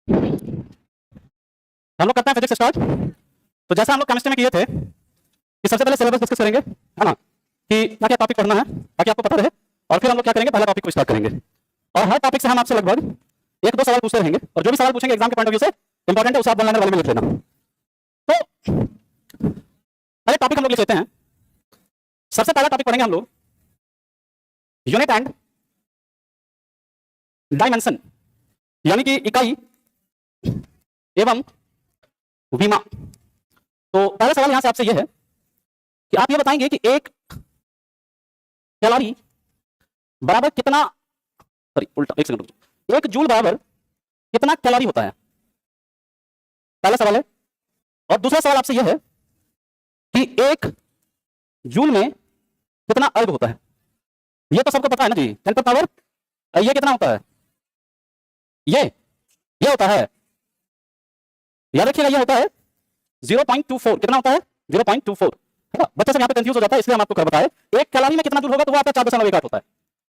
हम लोग करते हैं फिजिक्स स्टार्ट। तो जैसा हम लोग केमिस्ट्री में किए थे कि सबसे पहले सिलेबस डिस्कस करेंगे, है ना, कि क्या क्या टॉपिक पढ़ना है ताकि आपको पता रहे। और फिर हम लोग क्या करेंगे, पहला टॉपिक को स्टार्ट करेंगे और हर टॉपिक से हम आपसे लगभग एक दो सवाल पूछते रहेंगे और जो भी सवाल पूछेंगे एग्जाम के पॉइंट ऑफ व्यू से इंपॉर्टेंट है उसे आप वन लाइनर वाले में लिख लेना। तो पहले टॉपिक हम लोग लिख लेते हैं। सबसे पहला टॉपिक पढ़ेंगे हम लोग यूनिट एंड डायमेंशन, यानी कि इकाई एवं विमा। तो पहला सवाल यहां से आपसे यह है कि आप ये बताएंगे कि एक कैलोरी बराबर कितना, सॉरी उल्टा, एक सेकंड रुको, एक जूल बराबर कितना कैलोरी होता है, पहला सवाल है। और दूसरा सवाल आपसे यह है कि एक जूल में कितना अर्ग होता है। ये तो सबको पता है ना जी, 10 पावर, ये कितना होता है, ये होता है, याद रखिएगा, ये होता है 0.24। कितना होता है, 0.24। है ना, बच्चा सब यहाँ पे कंफ्यूज हो जाता है, इसलिए हम आपको कर बताए एक कैलोरी में कितना जूल होगा, तो वो आपका 4.18 होता है।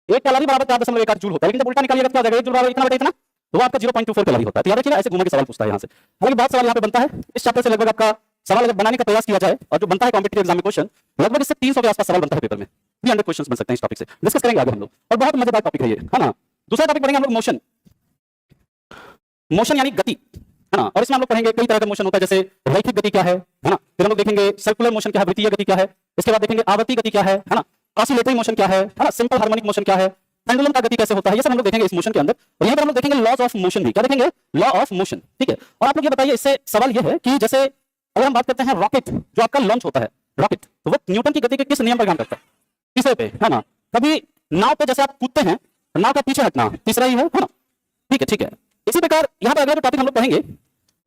एक कैलोरी बराबर 4.18 जूल होता है, लेकिन जब उल्टा निकालिएगा तो क्या हो जाएगा, एक जूल बराबर इतना बटा इतना, तो वो आपका 0.24 कैलोरी होता है। तो याद रखिएगा, ऐसे घूम के सवाल पूछता है यहाँ से। हालांकि बहुत सवाल यहाँ पे बनता है इस चैप्टर से, लगभग आपका सवाल अगर बनाने का प्रयास किया जाए और जो बनता है कॉम्पिटिटिव एग्जाम में क्वेश्चन, लगभग इससे 300 के आसपास सवाल बनता है पेपर में। 300 क्वेश्चंस बन सकते हैं इस टॉपिक से। डिस्कस करेंगे आगे हम लोग, और बहुत मजेदार टॉपिक है ये, है ना। दूसरा टॉपिक पढ़ेंगे हम लोग मोशन, मोशन यानी गति, है ना। और इसमें हम लोग पढ़ेंगे कई तरह का मोशन होता है, जैसे रैखिक गति क्या है ना। फिर हम लोग देखेंगे सर्कुलर मोशन क्या है, वृत्तीय गति क्या है। इसके बाद देखेंगे आवर्ती गति क्या है ना। ऑसिलेटरी मोशन क्या है ना। सिंपल हार्मोनिक मोशन क्या है, पेंडुलम का गति कैसे होता है, ये सब हम लोग देखेंगे इस मोशन के अंदर। और यहां पर हम लोग देखेंगे लॉज ऑफ मोशन भी, क्या देखेंगे, लॉ ऑफ मोशन, ठीक है। और आप लोग ये बताइए, इससे सवाल ये है कि जैसे अगर हम बात करते हैं रॉकेट, जो आपका लॉन्च होता है रॉकेट, तो वो न्यूटन की गति के किस नियम पर काम करता है, तीसरे पे, है ना। कभी नाव पे जैसे आप कूदते हैं, नाव का पीछे हटना तीसरा ही है ना, ठीक है, ठीक है। इसी प्रकार यहां पर अगला जो टॉपिक हम लोग पढ़ेंगे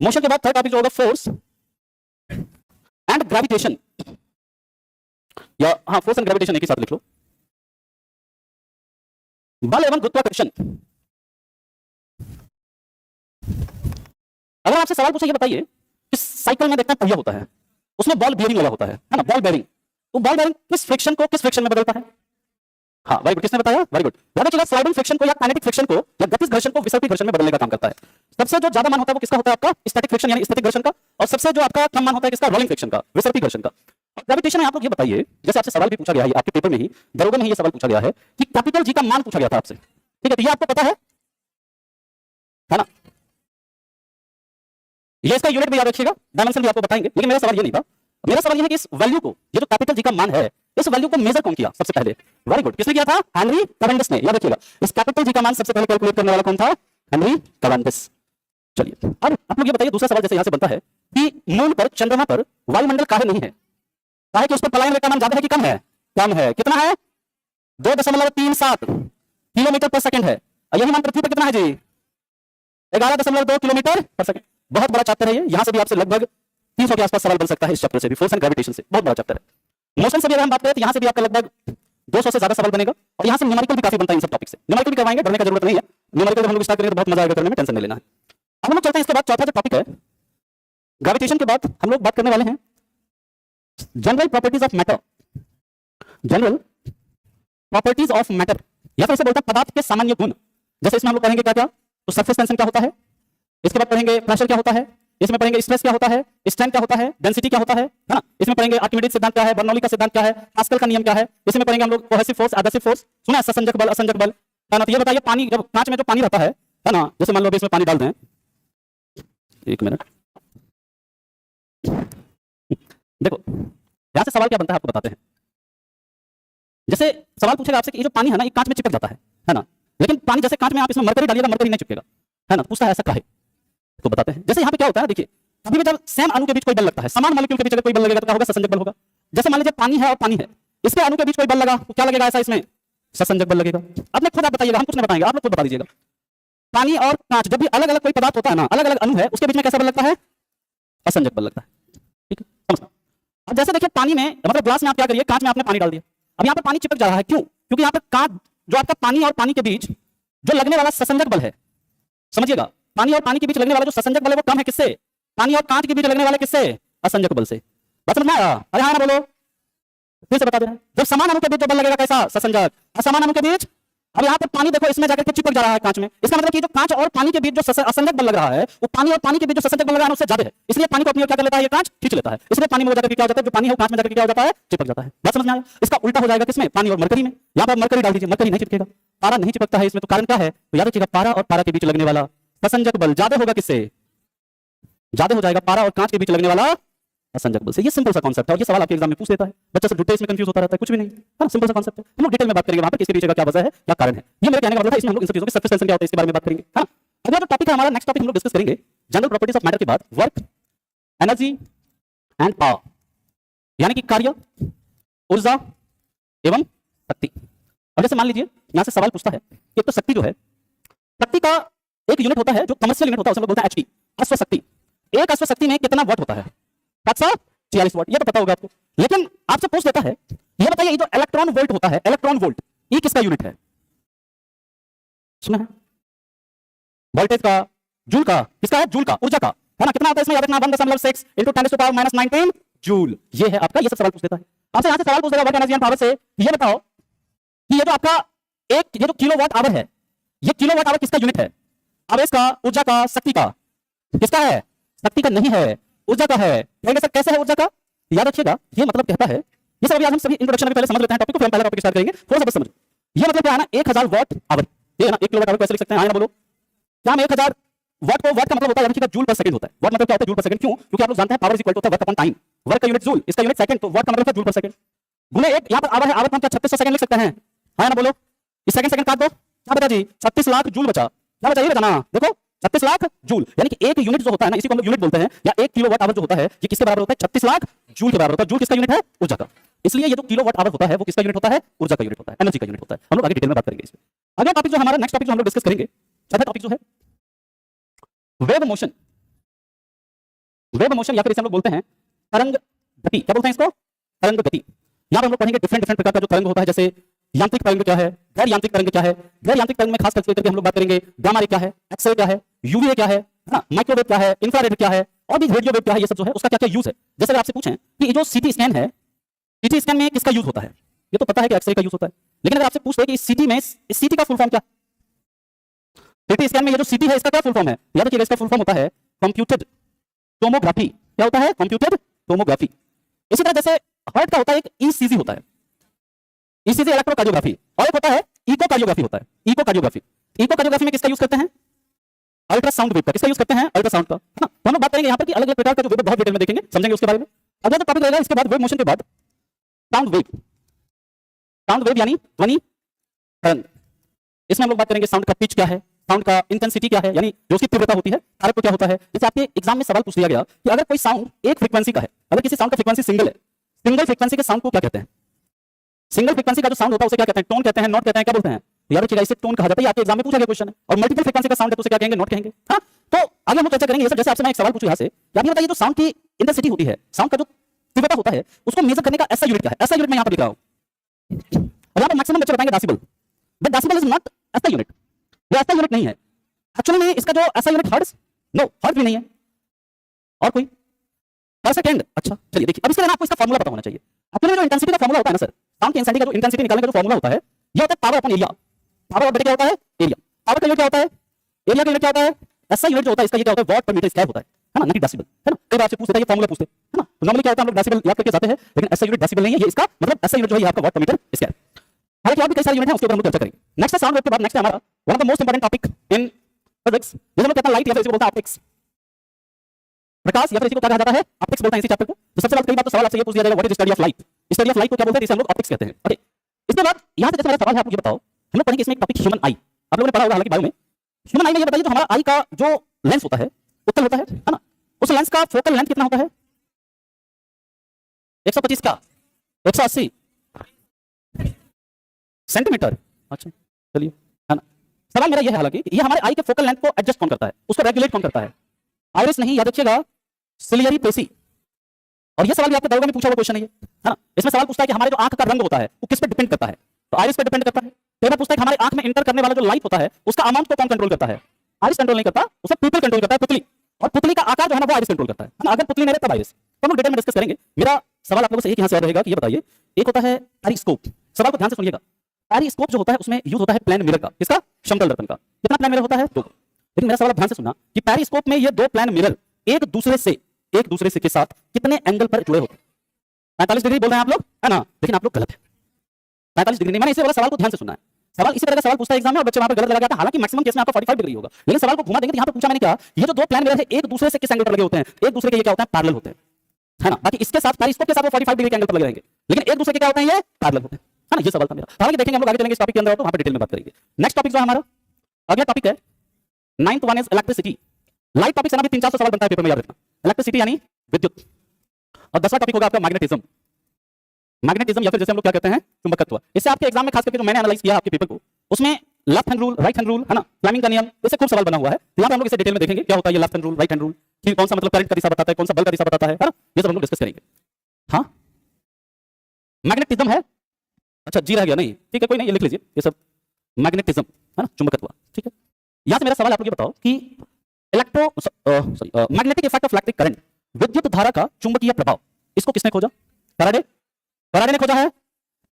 मोशन के बाद, थर्ड टॉपिक जो होगा फोर्स एंड ग्रेविटेशन, या हाँ, फोर्स एंड ग्रेविटेशन एक ही साथ लिख लो। बल एवं गुरुत्वाकर्षण। अगर आपसे सवाल पूछे, ये बताइए कि साइकिल में देखते हैं पहिया होता है, उसमें बॉल बेयरिंग वाला होता है ना, बॉल बेयरिंग। तो बॉल बेयरिंग किस फ्रिक्शन को किस फ्रिक्शन में बदलता है, हाँ वेरी गुड, किसने बताया, वेरी गुड। याद रखिएगा, स्लाइडिंग फ्रिक्शन को या काइनेटिक फ्रिक्शन को या गतिज घर्षण को विसर्पी घर्षण में बदलने का काम करता है। सबसे जो ज्यादा मान होता है वो किसका होता है, आपका स्टैटिक फ्रिक्शन यानी स्टैटिक घर्षण का, और सबसे जो आपका कम मान होता है किसका, रोलिंग फ्रिक्शन का, विसर्पी घर्षण का। ग्रेविटेशन में आप लोग ये बताइए, जैसे आपसे सवाल भी पूछा गया है आपके पेपर में ही, दरोगा में ही ये सवाल पूछा गया है कि कैपिटल जी का मान पूछा गया था आपसे, ठीक है। तो ये आपको पता है ना, ये इसका यूनिट भी याद रखिएगा, डायमेंशन भी आपको बताएंगे, लेकिन मेरा सवाल ये नहीं था। मेरा सवाल ये है कि इस वैल्यू को, ये जो कैपिटल जी का मान है, इस वैल्यू को मेजर कौन किया सबसे पहले, वेरी गुड, किसने किया था, हेनरी कैवेंडिश ने। याद रखिएगा, इस कैपिटल जी का मान सबसे पहले कैलकुलेट करने वाला कौन था, हेनरी कैवेंडिश। चलिए अब आप लोग ये बताइए, दूसरा सवाल जैसे यहां से बनता है कि मून पर, चंद्रमा पर वायुमंडल काहे नहीं है, काहे कि उस पर पलायन वेग का मान ज्यादा है कि कम है, कम है। कितना है, 2.37 किलोमीटर पर सेकंड है। यही मान पृथ्वी पर कितना है जी, 11.2 किलोमीटर पर सेकंड। बहुत बड़ा चैप्टर है ये, यहां से भी आपसे लगभग 300 के आसपास सवाल बन सकता है इस चैप्टर से भी, फोर्स एंड ग्रेविटेशन से, बहुत बड़ा चैप्टर है। मोशन से भी अगर हम बात करें तो यहां से भी आपका लगभग 200 से ज्यादा सवाल बनेगा, और यहां से न्यूमेरिकल भी काफी बनता है इन सब टॉपिक से। न्यूमेरिकल भी करवाएंगे, डरने की जरूरत नहीं है। न्यूमेरिकल जब हम लोग स्टार्ट करेंगे तो बहुत मजा आएगा करने में, टेंशन नहीं लेना है। अब हम लोग चलते हैं, इसके बाद चौथा जो टॉपिक है ग्रेविटेशन के बाद हम लोग बात करने वाले हैं general properties of matter, general properties of matter, या फिर इसे बोलते हैं पदार्थ के सामान्य गुण। जैसे इसमें हम लोग पढ़ेंगे क्या क्या, तो सरफेस टेंशन क्या होता है, इसके बाद पढ़ेंगे प्रेशर क्या होता है, इसमें पढ़ेंगे स्ट्रेस क्या होता है, स्ट्रेंथ क्या होता है, डेंसिटी क्या होता है ना। इसमें पढ़ेंगे आर्किमिडीज सिद्धांत क्या है, बर्नौली का सिद्धांत क्या है, पास्कल का नियम क्या है। इसमें पढ़ेंगे हम लोग कोहेसिव फोर्स, एडहेसिव फोर्स, सुना है, ससंजक बल, असंजक बल, है ना। तो ये बताइए, पानी, जब कांच में जो पानी रहता है ना, जैसे मान लो अभी इसमें पानी डाल दें, एक मिनट, देखो यहां से सवाल क्या बनता है आपको बताते हैं। जैसे सवाल पूछेगा आपसे कि ये जो पानी है ना, ये कांच में चिपक जाता है ना, लेकिन पानी जैसे कांच में आप इसमें मरकरी डालिएगा, मरकरी नहीं चिपकेगा, है ना। पूछता है ऐसा काहे, तो बताते हैं। जैसे यहाँ पे क्या होता है, देखिए कभी भी जब सेम अणु के बीच कोई बल लगता है, समान मॉलिक्यूल के बीच अगर कोई बल लगेगा तो क्या होगा, ससंजक बल होगा। जैसे मान लीजिए पानी है और पानी है, इसके अणु के बीच कोई बल लगा तो क्या लगेगा, ऐसा इसमें ससंजक बल लगेगा। अपने खुद आप बताइएगा, हम कुछ नहीं बताएंगे, आप लोग खुद बता दीजिएगा। पानी और कांच, जब भी अलग अलग कोई पदार्थ होता है ना, अलग अलग अणु है, उसके बीच में कैसा बल लगता है, असंजक बल लगता है, ठीक है, समझना। अब जैसे देखिए पानी में, मतलब ग्लास में आप क्या करिए, कांच में आपने पानी डाल दिया, अब यहाँ पर पानी चिपक जा रहा है, क्यों, क्योंकि यहाँ पर कांच, जो आपका पानी और पानी के बीच जो लगने वाला ससंजक बल है, समझिएगा, पानी और पानी के बीच लगने वाला जो ससंजक बल है वो कम है किससे, पानी और कांच के बीच लगने वाले किससे, असंजक बल से। बात समझ में आया, अरे हाँ ना बोलो, फिर से बता दे रहे हैं। जब समान अणु के बीच जो बल लगेगा कैसा, ससंजक, असमान अणु के बीच अब यहाँ पर पानी देखो इसमें जाकर के चिपक जा रहा है कांच में, इसका मतलब कि जो कांच और पानी के बीच जो असंजक बल लग रहा है वो पानी और पानी के बीच जो संसंजक बल लग रहा है उससे ज्यादा है, इसलिए पानी को अपनी ओर क्या कर लेता है, ये कांच खींच लेता है, इसलिए पानी में हो जाकर क्या हो जाता है, जो पानी है वो कांच में जाकर क्या हो जाता है, चिपक जाता है। बात समझ में आया? इसका उल्टा हो जाएगा किसमें, पानी और मरकरी में। यहाँ पर मरकरी डाल दीजिए, मरकरी नहीं चिपकेगा, पारा नहीं चिपकता है इसमें, तो कारण क्या है, तो याद रखिएगा पारा और पारा के बीच लगने वाला असंजक बल ज्यादा होगा, किससे ज्यादा हो जाएगा, पारा और कांच के बीच लगने वाला असंजक बल से। ये सिंपल सा कॉन्सेप्ट है और ये सवाल आपके एग्जाम में पूछ लेता है, बच्चा सब झूठे इसमें कंफ्यूज होता रहता है, कुछ भी नहीं है, सिंपल सा कॉन्सेप्ट है। हम लोग डिटेल में बात करेंगे वहां पर किसके पीछे का क्या वजह है, क्या कारण है, ये मेरे कहने का मतलब है। इसमें हम लोग इन सब चीजों की सरफेस टेंशन क्या होता है इसके बारे में बात करेंगे। हां, अगला जो टॉपिक है हमारा, नेक्स्ट टॉपिक हम लोग डिस्कस करेंगे जनरल प्रॉपर्टीज ऑफ मैटर के बाद वर्क, एनर्जी एंड पावर, यानी कि कार्य, ऊर्जा एवं शक्ति। अब जैसे मान लीजिए यहां से सवाल पूछता है कि एक तो शक्ति जो है, शक्ति का एक यूनिट होता है जो कमर्शियल यूनिट होता है, उसे हम लोग बोलते हैं एचपी, अश्व शक्ति। एक अश्व शक्ति में कितना वाट होता है, 746 वाट, ये तो पता होगा आपको। लेकिन आपसे पूछ लेता है, ये बताइए ये जो इलेक्ट्रॉन वोल्ट होता है, इलेक्ट्रॉन वोल्ट, ये किसका यूनिट है, सुना है, वोल्टेज का, जूल का, किसका है, जूल का, ऊर्जा का, है ना, कितना होता है इसमें, याद रखना 1.6 × 10⁻⁻19 जूल, ये है आपका। ये सब सवाल पूछ लेता है आपसे, यहां से सवाल पूछ लेगा वर्क, एनर्जी एंड पावर से, ये बताओ कि ये जो आपका एक ये जो किलोवाट आवर है, ये किलोवाट आवर किसका यूनिट है, आवेश का, ऊर्जा का, शक्ति का, किसका है, शक्ति का नहीं है, ऊर्जा का है। कहेंगे सर कैसे है ऊर्जा का, याद रखिएगा ये मतलब कहता है, ये सब अभी आज हम सभी इंट्रोडक्शन में पहले समझ लेते हैं टॉपिक को, फिर हम पहला टॉपिक स्टार्ट करेंगे, थोड़ा सा बस समझो। ये मतलब क्या है ना, 1000 वाट आवर, ये है ना 1 किलोवाट आवर कैसे लिख सकते हैं, आए ना बोलो, क्या हम 1000 वाट को, वाट का मतलब होता है रखिएगा जूल पर सेकंड होता है, वाट मतलब क्या होता है, जूल पर सेकंड, क्यों, क्योंकि आप लोग जानते हैं पावर इज इक्वल टू होता है वर्क अपॉन टाइम, वर्क का यूनिट जूल, इसका यूनिट सेकंड, तो वाट का मतलब जूल पर सेकंड गुने 1, यहां पर आवर है, आवर को हम क्या 3600 सेकंड लिख सकते हैं, है ना बोलो, इस सेकंड सेकंड काट दो, क्या बचा जी, 36 लाख जूल बचा, क्या बचा ये बताना, देखो 36 लाख जूल, यानी कि एक यूनिट जो होता है ना, इसी को हम लोग यूनिट बोलते हैं, या 1 किलोवाट आवर जो होता है, ये किसके बराबर होता है, 36 लाख जूल के बराबर होता है। जूल किसका यूनिट है, ऊर्जा का, इसलिए ये जो किलोवाट आवर होता है वो किसका यूनिट होता है, ऊर्जा का यूनिट होता है, एनर्जी का यूनिट होता है। हम लोग आगे डिटेल में बात करेंगे इसमें। अगला टॉपिक जो हमारा नेक्स्ट टॉपिक जो हम लोग डिस्कस करेंगे, चौथा टॉपिक जो है वेव मोशन, वेव मोशन या फिर इसे हम लोग बोलते हैं तरंग गति, क्या बोलते हैं इसको, तरंग गति। यहां पर हम लोग पढ़ेंगे डिफरेंट प्रकार का जो तरंग होता है, जैसे यांत्रिक तरंग क्या है, गैर यांत्रिक तरंग क्या है। गैर यांत्रिक तरंग में खास करके हम लोग बात करेंगे गामा रे क्या है, एक्सरे क्या है, यूवी क्या है ना, माइक्रोवेव क्या है, इंफ्रारेड क्या है, और भी रेडियो वेव क्या है, ये सब जो है उसका क्या क्या यूज है। जैसे अगर आपसे पूछें कि जो सीटी स्कैन है, सीटी स्कैन में किसका यूज होता है, ये तो पता है कि एक्सरे का यूज होता है, लेकिन अगर आपसे पूछते कि सीटी में, इस सीटी का फुल फॉर्म क्या, सीटी स्कैन में ये जो सीटी है इसका क्या फुल फॉर्म है, याद रखिएगा इसका फुल फॉर्म होता है कंप्यूटेड टोमोग्राफी। क्या होता है, कंप्यूटेड टोमोग्राफी। इसी तरह जैसे हार्ट का होता है एक ईसीजी होता है, ईसीजी इलेक्ट्रोकार्डियोग्राफी, और एक होता है इकोकार्डियोग्राफी होता है, इकोकार्डियोग्राफी। इकोकार्डियोग्राफी में किसका यूज करते हैं, अल्ट्रासाउंड वेव का, किसका यूज करते हैं, अल्ट्रासाउंड का, है ना। तो हम लोग बात करेंगे यहाँ पर कि अलग अलग प्रकार का जो वेव बहुत डिटेल में देखेंगे, समझेंगे उसके बारे में। अगला जो टॉपिक रहेगा इसके बाद वेव मोशन के बाद साउंड वेव, साउंड वेव यानी ध्वनि तरंग। इसमें हम लोग बात करेंगे साउंड का पिच क्या है, साउंड का इंटेंसिटी क्या है, यानी जो उसकी तीव्रता होती है, कारक क्या होता है। जैसे आपके एग्जाम में सवाल पूछ लिया गया कि अगर कोई साउंड एक फ्रीक्वेंसी का है, अगर किसी साउंड का फ्रीक्वेंसी सिंगल है, सिंगल फ्रीक्वेंसी के साउंड को क्या कहते हैं, सिंगल फ्रीक्वेंसी का जो साउंड होता है उसे क्या कहते हैं, टोन कहते हैं, नोट कहते हैं, क्या बोलते हैं, याद रखिएगा इसे टोन कहा जाता है, आपके एग्जाम में पूछा गया क्वेश्चन है। और मल्टीपल फ्रीक्वेंसी का साउंड है तो उसे क्या कहेंगे, नोट कहेंगे। हां, तो आगे हम लोग चर्चा करेंगे ये सब। जैसे आपसे मैं एक सवाल पूछूं यहां से, आप ये बताइए जो साउंड की इंटेंसिटी होती है, साउंड का जो तीव्रता होता है, उसको मेजर करने का ऐसा यूनिट क्या है, ऐसा यूनिट मैं यहां पर लिख रहा हूं। और यहां पर मैक्सिमम बच्चे बताएंगे decibel, but decibel is not ऐसा यूनिट, ये ऐसा यूनिट नहीं है एक्चुअली में। इसका जो ऐसा यूनिट हर्ट्ज, नो हर्ट्ज भी नहीं है, और कोई पर सेकंड। अच्छा चलिए देखिए, अब इसके लिए आपको इसका फार्मूला पता होना चाहिए। एक्चुअली जो इंटेंसिटी का फार्मूला होता है ना सर, साउंड की इंटेंसिटी का जो इंटेंसिटी निकालने का जो फार्मूला होता है, ये होता है पावर अपॉन एरिया। पावर और बेटे क्या होता है, एरिया। पावर का यूनिट क्या होता है, एरिया का यूनिट क्या होता है, ऐसा यूनिट जो होता है इसका ये क्या होता है, वाट पर मीटर स्क्वायर होता है ना, नहीं डेसिबल, है ना। कई बार आपसे पूछते हैं ये फार्मूला पूछते हैं ना, तो नॉर्मली क्या होता है हम लोग डेसिबल याद करके जाते हैं, लेकिन ऐसा यूनिट डेसिबल नहीं है, ये इसका मतलब ऐसा यूनिट जो है ये आपका वाट पर मीटर स्क्वायर। हालांकि और भी कई सारे यूनिट हैं, उसके ऊपर हम लोग चर्चा करेंगे। नेक्स्ट है साउंड वेव के बाद नेक्स्ट है हमारा one of the most important topic in physics, जिसे हम लोग कहते हैं लाइट या फिर इसे बोलते हैं ऑप्टिक्स, प्रकाश या फिर इसी को क्या कहा जाता है, ऑप्टिक्स बोलते हैं इसी चैप्टर को। तो सबसे पहले कई बार तो सवाल आपसे ये पूछ दिया जाएगा what is study of light, study of light को क्या बोलते हैं, इसे हम लोग ऑप्टिक्स कहते हैं। ओके, इसके बाद यहां से जैसे मेरा सवाल है, आप ये बताओ, हम लोग पढ़ेंगे इसमें एक टॉपिक ह्यूमन आई, आप लोगों ने पढ़ा होगा हालांकि बायो में। ह्यूमन आई में ये बताइए जो हमारा आई का जो लेंस होता है, उत्तल होता है ना, उस लेंस का फोकल लेंथ कितना होता है, 125 का 180 सेंटीमीटर। अच्छा चलिए, है ना। सवाल मेरा ये है हालांकि ये हमारे आई के फोकल लेंथ को एडजस्ट कौन करता है, उसको रेगुलेट कौन करता है, आइरिस नहीं, याद रखिएगा सिलियरी पेशी। और ये सवाल भी आपके दरोगा में पूछा हुआ क्वेश्चन है ये, है ना। इसमें सवाल पूछता है कि हमारे जो आंख का रंग होता है वो किस पे डिपेंड करता है, तो आइरिस पे डिपेंड करता है। कई बार पूछता है कि हमारे आंख में इंटर करने वाला जो लाइट होता है उसका अमाउंट को कौन कंट्रोल करता है, आइरिस कंट्रोल नहीं करता, उसे पुतली कंट्रोल करता है, पुतली। और पुतली का आकार जो है ना वो आइरिस कंट्रोल करता है ना। अगर पुतली नहीं रहे तब आइरिस। तो हम लोग डिटेल में डिस्कस करेंगे। मेरा सवाल आप लोगों से एक यहां से याद रहेगा कि ये बताइए, एक होता है पेरिस्कोप, सवाल को ध्यान से सुनिएगा। पेरिस्कोप जो होता है उसमें यूज होता है प्लेन मिरर का, किसका? समतल दर्पण का। कितना प्लेन मिरर होता है? 2। लेकिन मेरा सवाल ध्यान से सुनना कि पेरिस्कोप में ये 2 प्लेन मिरर एक दूसरे से के साथ कितने एंगल पर जुड़े होते हैं? 45 डिग्री बोल रहे हैं आप लोग, है ना? लेकिन आप लोग गलत है। 45 डिग्री नहीं, मैंने इसे वाला सवाल को ध्यान से सुनना है। सवाल इसी तरह का सवाल पूछता है एग्जाम में और बच्चे वहां पर गलत लगा जाते हैं। हालांकि मैक्सिमम केस में आपका 45 डिग्री होगा, लेकिन सवाल को घुमा देंगे तो यहां पर पूछा मैंने क्या, ये जो 2 प्लेन मिरर है एक दूसरे से किस एंगल पर लगे होते हैं? एक दूसरे के ये क्या होता है? पैरेलल होते हैं, है ना? बाकी इसके साथ पेरिस्कोप के साथ वो 45 डिग्री के एंगल पर लगे रहेंगे, लेकिन एक दूसरे के क्या होते हैं? ये पैरेलल होते हैं, है ना? ये सवाल था मेरा। हालांकि देखेंगे हम लोग आगे चलेंगे इस टॉपिक के अंदर, तो वहां पर डिटेल में बात करेंगे। नेक्स्ट टॉपिक जो है हमारा अगला टॉपिक है 9th one is electricity. Light topic से ना भी 3-400 सवाल बनता है पेपर में, याद रखना। इलेक्ट्रिसिटी यानी विद्युत। और 10वां टॉपिक होगा आपका मैग्नेटिज्म। मैग्नेटिज्म या फिर जैसे हम लोग क्या कहते हैं? चुंबकत्व। इससे आपके एग्जाम में खास करके जो मैंने एनालाइज किया आपके पेपर को, उसमें left hand rule, right hand rule, है ना, फ्लेमिंग का नियम, इससे खूब सवाल बना हुआ है। तो यहां पे हम लोग इसे डिटेल में देखेंगे क्या होता है ये left hand rule, right hand rule, कि कौन सा मतलब करंट का दिशा बताता है, कौन सा बल का दिशा बताता है ना? ये सब हम लोग डिस्कस करेंगे। हाँ, मैग्नेटिज्म है। अच्छा जी रह गया? नहीं, ठीक है, कोई नहीं, ये लिख लीजिए ये सब मैग्नेटिज्म, है ना, चुंबकत्व। ठीक है, यहां से मेरा सवाल आप लोग ये बताओ कि magnetic effect of electric current, विद्युत धारा का चुंबकीय प्रभाव, इसको किसने खोजा? फैराडे ने खोजा है?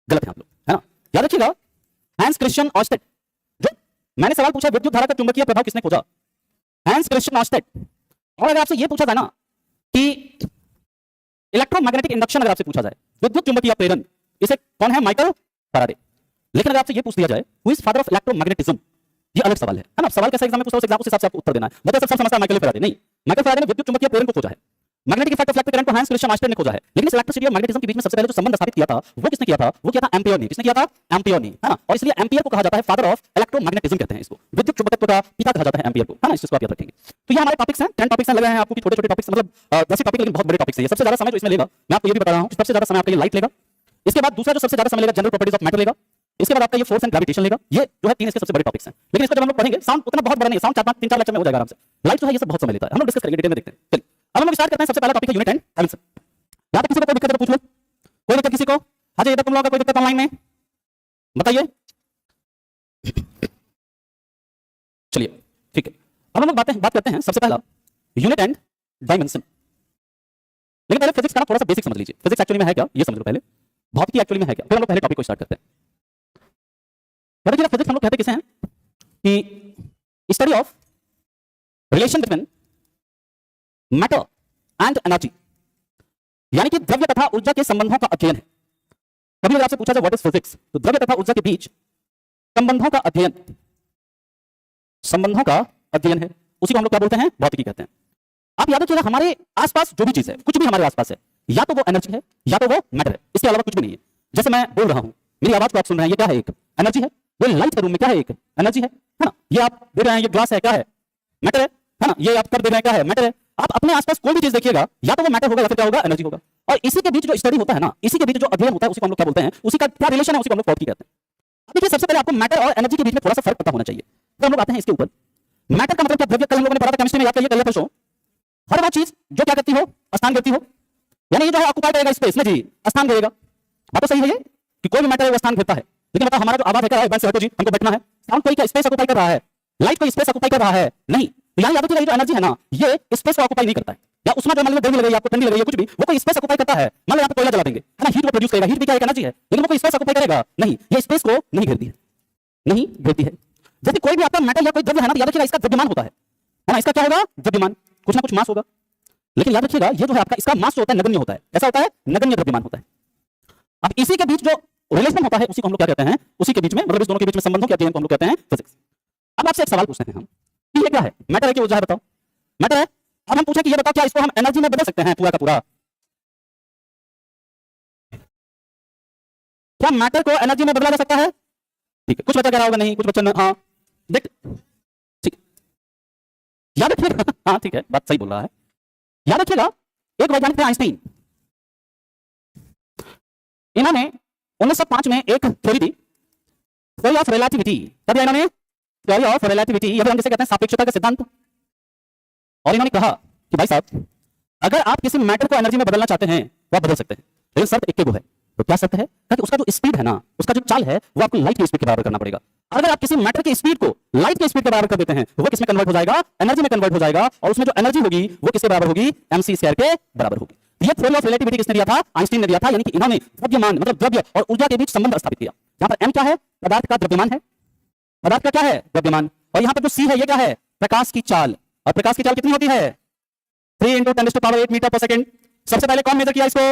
गलत है आप लोग, है ना? याद रखिएगा, हैंस क्रिश्चियन ऑस्टेड। जो मैंने सवाल पूछा विद्युत धारा का चुंबकीय प्रभाव किसने खोजा? Hans Christian Oersted. और अगर आपसे ये पूछा जाए ना कि इलेक्ट्रोमैग्नेटिक इंडक्शन, अगर आपसे पूछा जाए विद्युत चुंबकीय प्रेरण, इसे कौन है? Michael Faraday. लेकिन अगर आपसे ये पूछ दिया जाए who is father of electromagnetism, ये अलग सवाल है ना? सवाल कैसा एग्जाम में पूछा उस एग्जाम उस हिसाब से आपको उत्तर देना है। मतलब सब समझता है माइकल फैराडे, नहीं, माइकल फैराडे ने विद्युत चुंबकीय प्रेरण को खोजा है। Magnetic effect of electric current को हैंस क्रिश्चियन ऑस्टेड ने खोजा है। लेकिन इस इलेक्ट्रिसिटी और मैग्नेटिज्म के बीच में सबसे पहले जो संबंध स्थापित किया था वो किसने किया था? वो किया था एम्पियर ने। किसने किया था? एम्पियर ने, है ना? और इसलिए एम्पियर को कहा जाता है फादर ऑफ इलेक्ट्रोमैग्नेटिज्म, कहते हैं इसको, विद्युत चुंबकत्व का पिता कहा जाता है एम्पियर को, है ना? इस चीज को आप याद रखेंगे। तो ये हमारे टॉपिक्स हैं, 10 टॉपिक्स लगे हैं आपको, छोटे-छोटे टॉपिक्स, मतलब 10 टॉपिक लेकिन बहुत बड़े टॉपिक्स हैं। ये सबसे ज्यादा समय जो इसमें लेगा, मैं आपको ये भी बता रहा हूं, सबसे ज्यादा समय आपके लिए लाइट लेगा। इसके बाद दूसरा जो सबसे ज्यादा समय लेगा जनरल प्रॉपर्टीज ऑफ मैटर लेगा। इसके बाद आपका ये फोर्स एंड ग्रेविटेशन लेगा। ये जो है 3 इसके सबसे बड़े टॉपिक्स हैं। लेकिन इसको जब हम लोग पढ़ेंगे, साउंड उतना बहुत बड़ा नहीं है, साउंड 3-4 लेक्चर में हो जाएगा आराम से। लाइट जो है ये सब बहुत समय लेता है, हम लोग डिस्कस करेंगे, डिटेल में देखते हैं। चलिए अब हम लोग स्टार्ट करते हैं। सबसे पहला टॉपिक है यूनिट एंड डायमेंशन। यहां पे किसी को कोई दिक्कत है तो पूछ लो। कोई दिक्कत किसी को? हाँ जी, इधर तुम लोगों का कोई दिक्कत ऑनलाइन में बताइए। चलिए ठीक है, अब हम लोग बात करते हैं सबसे पहला यूनिट एंड डायमेंशन। लेकिन पहले फिजिक्स का ना थोड़ा सा बेसिक समझ लीजिए। फिजिक्स एक्चुअली में है क्या ये समझ लो पहले, भौतिकी एक्चुअली में है क्या, फिर हम लोग पहले टॉपिक को स्टार्ट करते हैं। देखिए फिजिक्स हम लोग कहते किसे हैं कि study of relation between matter and energy, यानी कि द्रव्य तथा ऊर्जा के संबंधों का अध्ययन है। कभी अगर आपसे पूछा जाए व्हाट इज फिजिक्स, तो द्रव्य तथा ऊर्जा के बीच संबंधों का अध्ययन, संबंधों का अध्ययन है, उसी को हम लोग क्या बोलते हैं? भौतिकी कहते हैं। आप याद रखिएगा, हमारे आसपास जो भी चीज है, कुछ भी हमारे आसपास है, या तो वो एनर्जी है या तो वो मैटर है, इसके अलावा कुछ भी नहीं है। जैसे मैं बोल रहा हूं, मेरी आवाज को आप सुन रहे हैं, ये क्या है? एक एनर्जी है। ये लाइट के रूम में क्या है? एक एनर्जी है ना? ये आप देख रहे हैं, ये ग्लास है, क्या है? मैटर है ना? ये आप कर देख रहे हैं, क्या है? मैटर है। आप अपने आसपास कोई भी चीज देखिएगा, या तो वो मैटर होगा या फिर क्या होगा? एनर्जी होगा। और इसी के बीच जो स्टडी होता है ना, इसी के बीच जो अध्ययन होता है, उसी को हम लोग क्या बोलते हैं? उसी का क्या रिलेशन है, उसी को हम लोग भौतिकी कहते हैं। अब देखिए सबसे पहले आपको मैटर और एनर्जी के बीच में थोड़ा सा फर्क पता होना चाहिए। तो हम लोग आते हैं इसके ऊपर। मैटर का मतलब क्या? द्रव्य। कल हम लोगों ने पढ़ा था केमिस्ट्री में, याद करिए, कल या परसों। हर वो चीज जो क्या करती हो? स्थान करती हो, यानी ये जो है ऑक्युपाई करेगा स्पेस में, जी स्थान करेगा। बात तो सही है ये कि कोई भी मैटर है वो स्थान घेरता है। लेकिन बताओ हमारा जो आवाज है क्या है? बैंक से हटो जी, हमको बैठना है। साउंड कोई क्या स्पेस ऑक्युपाई कर रहा है? लाइट कोई स्पेस ऑक्युपाई कर रहा है? नहीं। तो यहां याद रखिएगा, ये जो एनर्जी है ना, ये स्पेस को ऑक्युपाई नहीं करता है। या उसमें जो मान लो गर्मी लग रही है, आपको ठंडी लग रही है, कुछ भी, वो कोई स्पेस ऑक्युपाई करता है। मान लो यहां पे कोयला जला देंगे, है ना, हीट को प्रोड्यूस करेगा। हीट भी क्या एक एनर्जी है, लेकिन वो कोई स्पेस ऑक्युपाई करेगा नहीं। ये स्पेस को नहीं घेरती है, नहीं घेरती है। जैसे कोई भी आपका मेटल या कोई द्रव्य है ना, याद रखिएगा इसका द्रव्यमान होता है ना? इसका क्या होगा? द्रव्यमान, कुछ ना कुछ मास होगा। लेकिन याद रखिएगा ये जो है आपका, इसका मास जो होता है नगण्य होता है। ऐसा होता है, नगण्य द्रव्यमान होता है। अब इसी के बीच जो रिलेशन होता है, उसी को हम लोग क्या कहते हैं? उसी के बीच में, मतलब इस दोनों के बीच में संबंधों के अध्ययन को हम लोग कहते हैं फिजिक्स। अब आपसे एक सवाल पूछते हैं हम कि ये क्या है? मैटर है कि ऊर्जा है? बताओ। मैटर है। अब हम पूछे कि ये बताओ क्या इसको हम एनर्जी में बदल सकते हैं पूरा का पूरा? क्या मैटर को एनर्जी में बदला जा सकता है? ठीक है, कुछ बच्चा कह रहा होगा नहीं, कुछ बच्चा हाँ। देख ठीक, याद रखिएगा, हाँ ठीक है, बात सही बोल रहा है। याद रखिएगा, एक वैज्ञानिक थे आइंस्टाइन। इन्होंने 1905 में एक theory the, theory of relativity. क्या दिया इन्होंने? थ्योरी ऑफ रिलेटिविटी, या फिर हम जिसे कहते हैं सापेक्षता का सिद्धांत। और इन्होंने कहा कि भाई साहब, अगर आप किसी मैटर को एनर्जी में बदलना चाहते हैं तो आप बदल सकते हैं, लेकिन शर्त एक है। तो क्या शर्त है? कि उसका जो स्पीड है ना, उसका जो चाल है, वो आपको लाइट की स्पीड के बराबर करना पड़ेगा। अगर आप किसी मैटर की स्पीड को लाइट की स्पीड के बराबर कर देते हैं, तो वो किसमें कन्वर्ट हो जाएगा? एनर्जी में कन्वर्ट हो जाएगा। और उसमें जो एनर्जी होगी वो किसके बराबर होगी? mc² के बराबर होगी। ये थ्योरी ऑफ रिलेटिविटी किसने दिया था? आइंस्टाइन ने दिया था। यानी कि इन्होंने द्रव्यमान, मतलब द्रव्य और ऊर्जा के बीच संबंध स्थापित किया। यहाँ पर m क्या है? पदार्थ का द्रव्यमान है। पदार्थ का क्या है? द्रव्यमान। और यहाँ पर जो c है ये क्या है? प्रकाश की चाल। और प्रकाश की चाल कितनी होती है? 3 × 10⁸ मीटर पर सेकंड। सबसे पहले कौन मेजर किया इसको?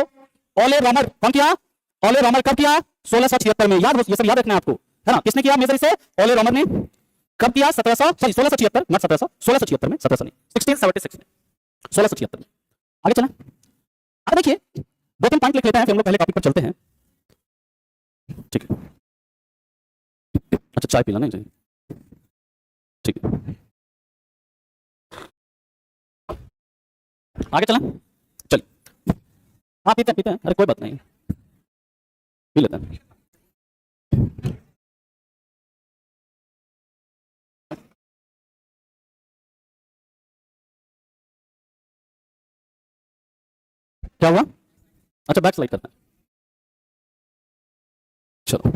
ओले रॉमर। कौन किया? ओले रॉमर। कब किया? 1676 में। याद हो, ये सब याद रखना है आपको, है ना? किसने किया मेजर इसे? ओले रॉमर ने। कब किया? 1676 नॉट 1700, 1676 में, 1700 नहीं, 1676 में, 1676 में। आगे चलें। अब देखिए 2-3 पॉइंट लिख लेते हैं, फिर हम लोग पहले टॉपिक पर चलते हैं। ठीक है, अच्छा चाय पीला नहीं? ठीक है, आगे चलें। चलिए, हाँ पीते हैं, अरे कोई बात नहीं, पी लेते हैं। क्या हुआ? अच्छा बैक स्लाइड करते हैं, चलो।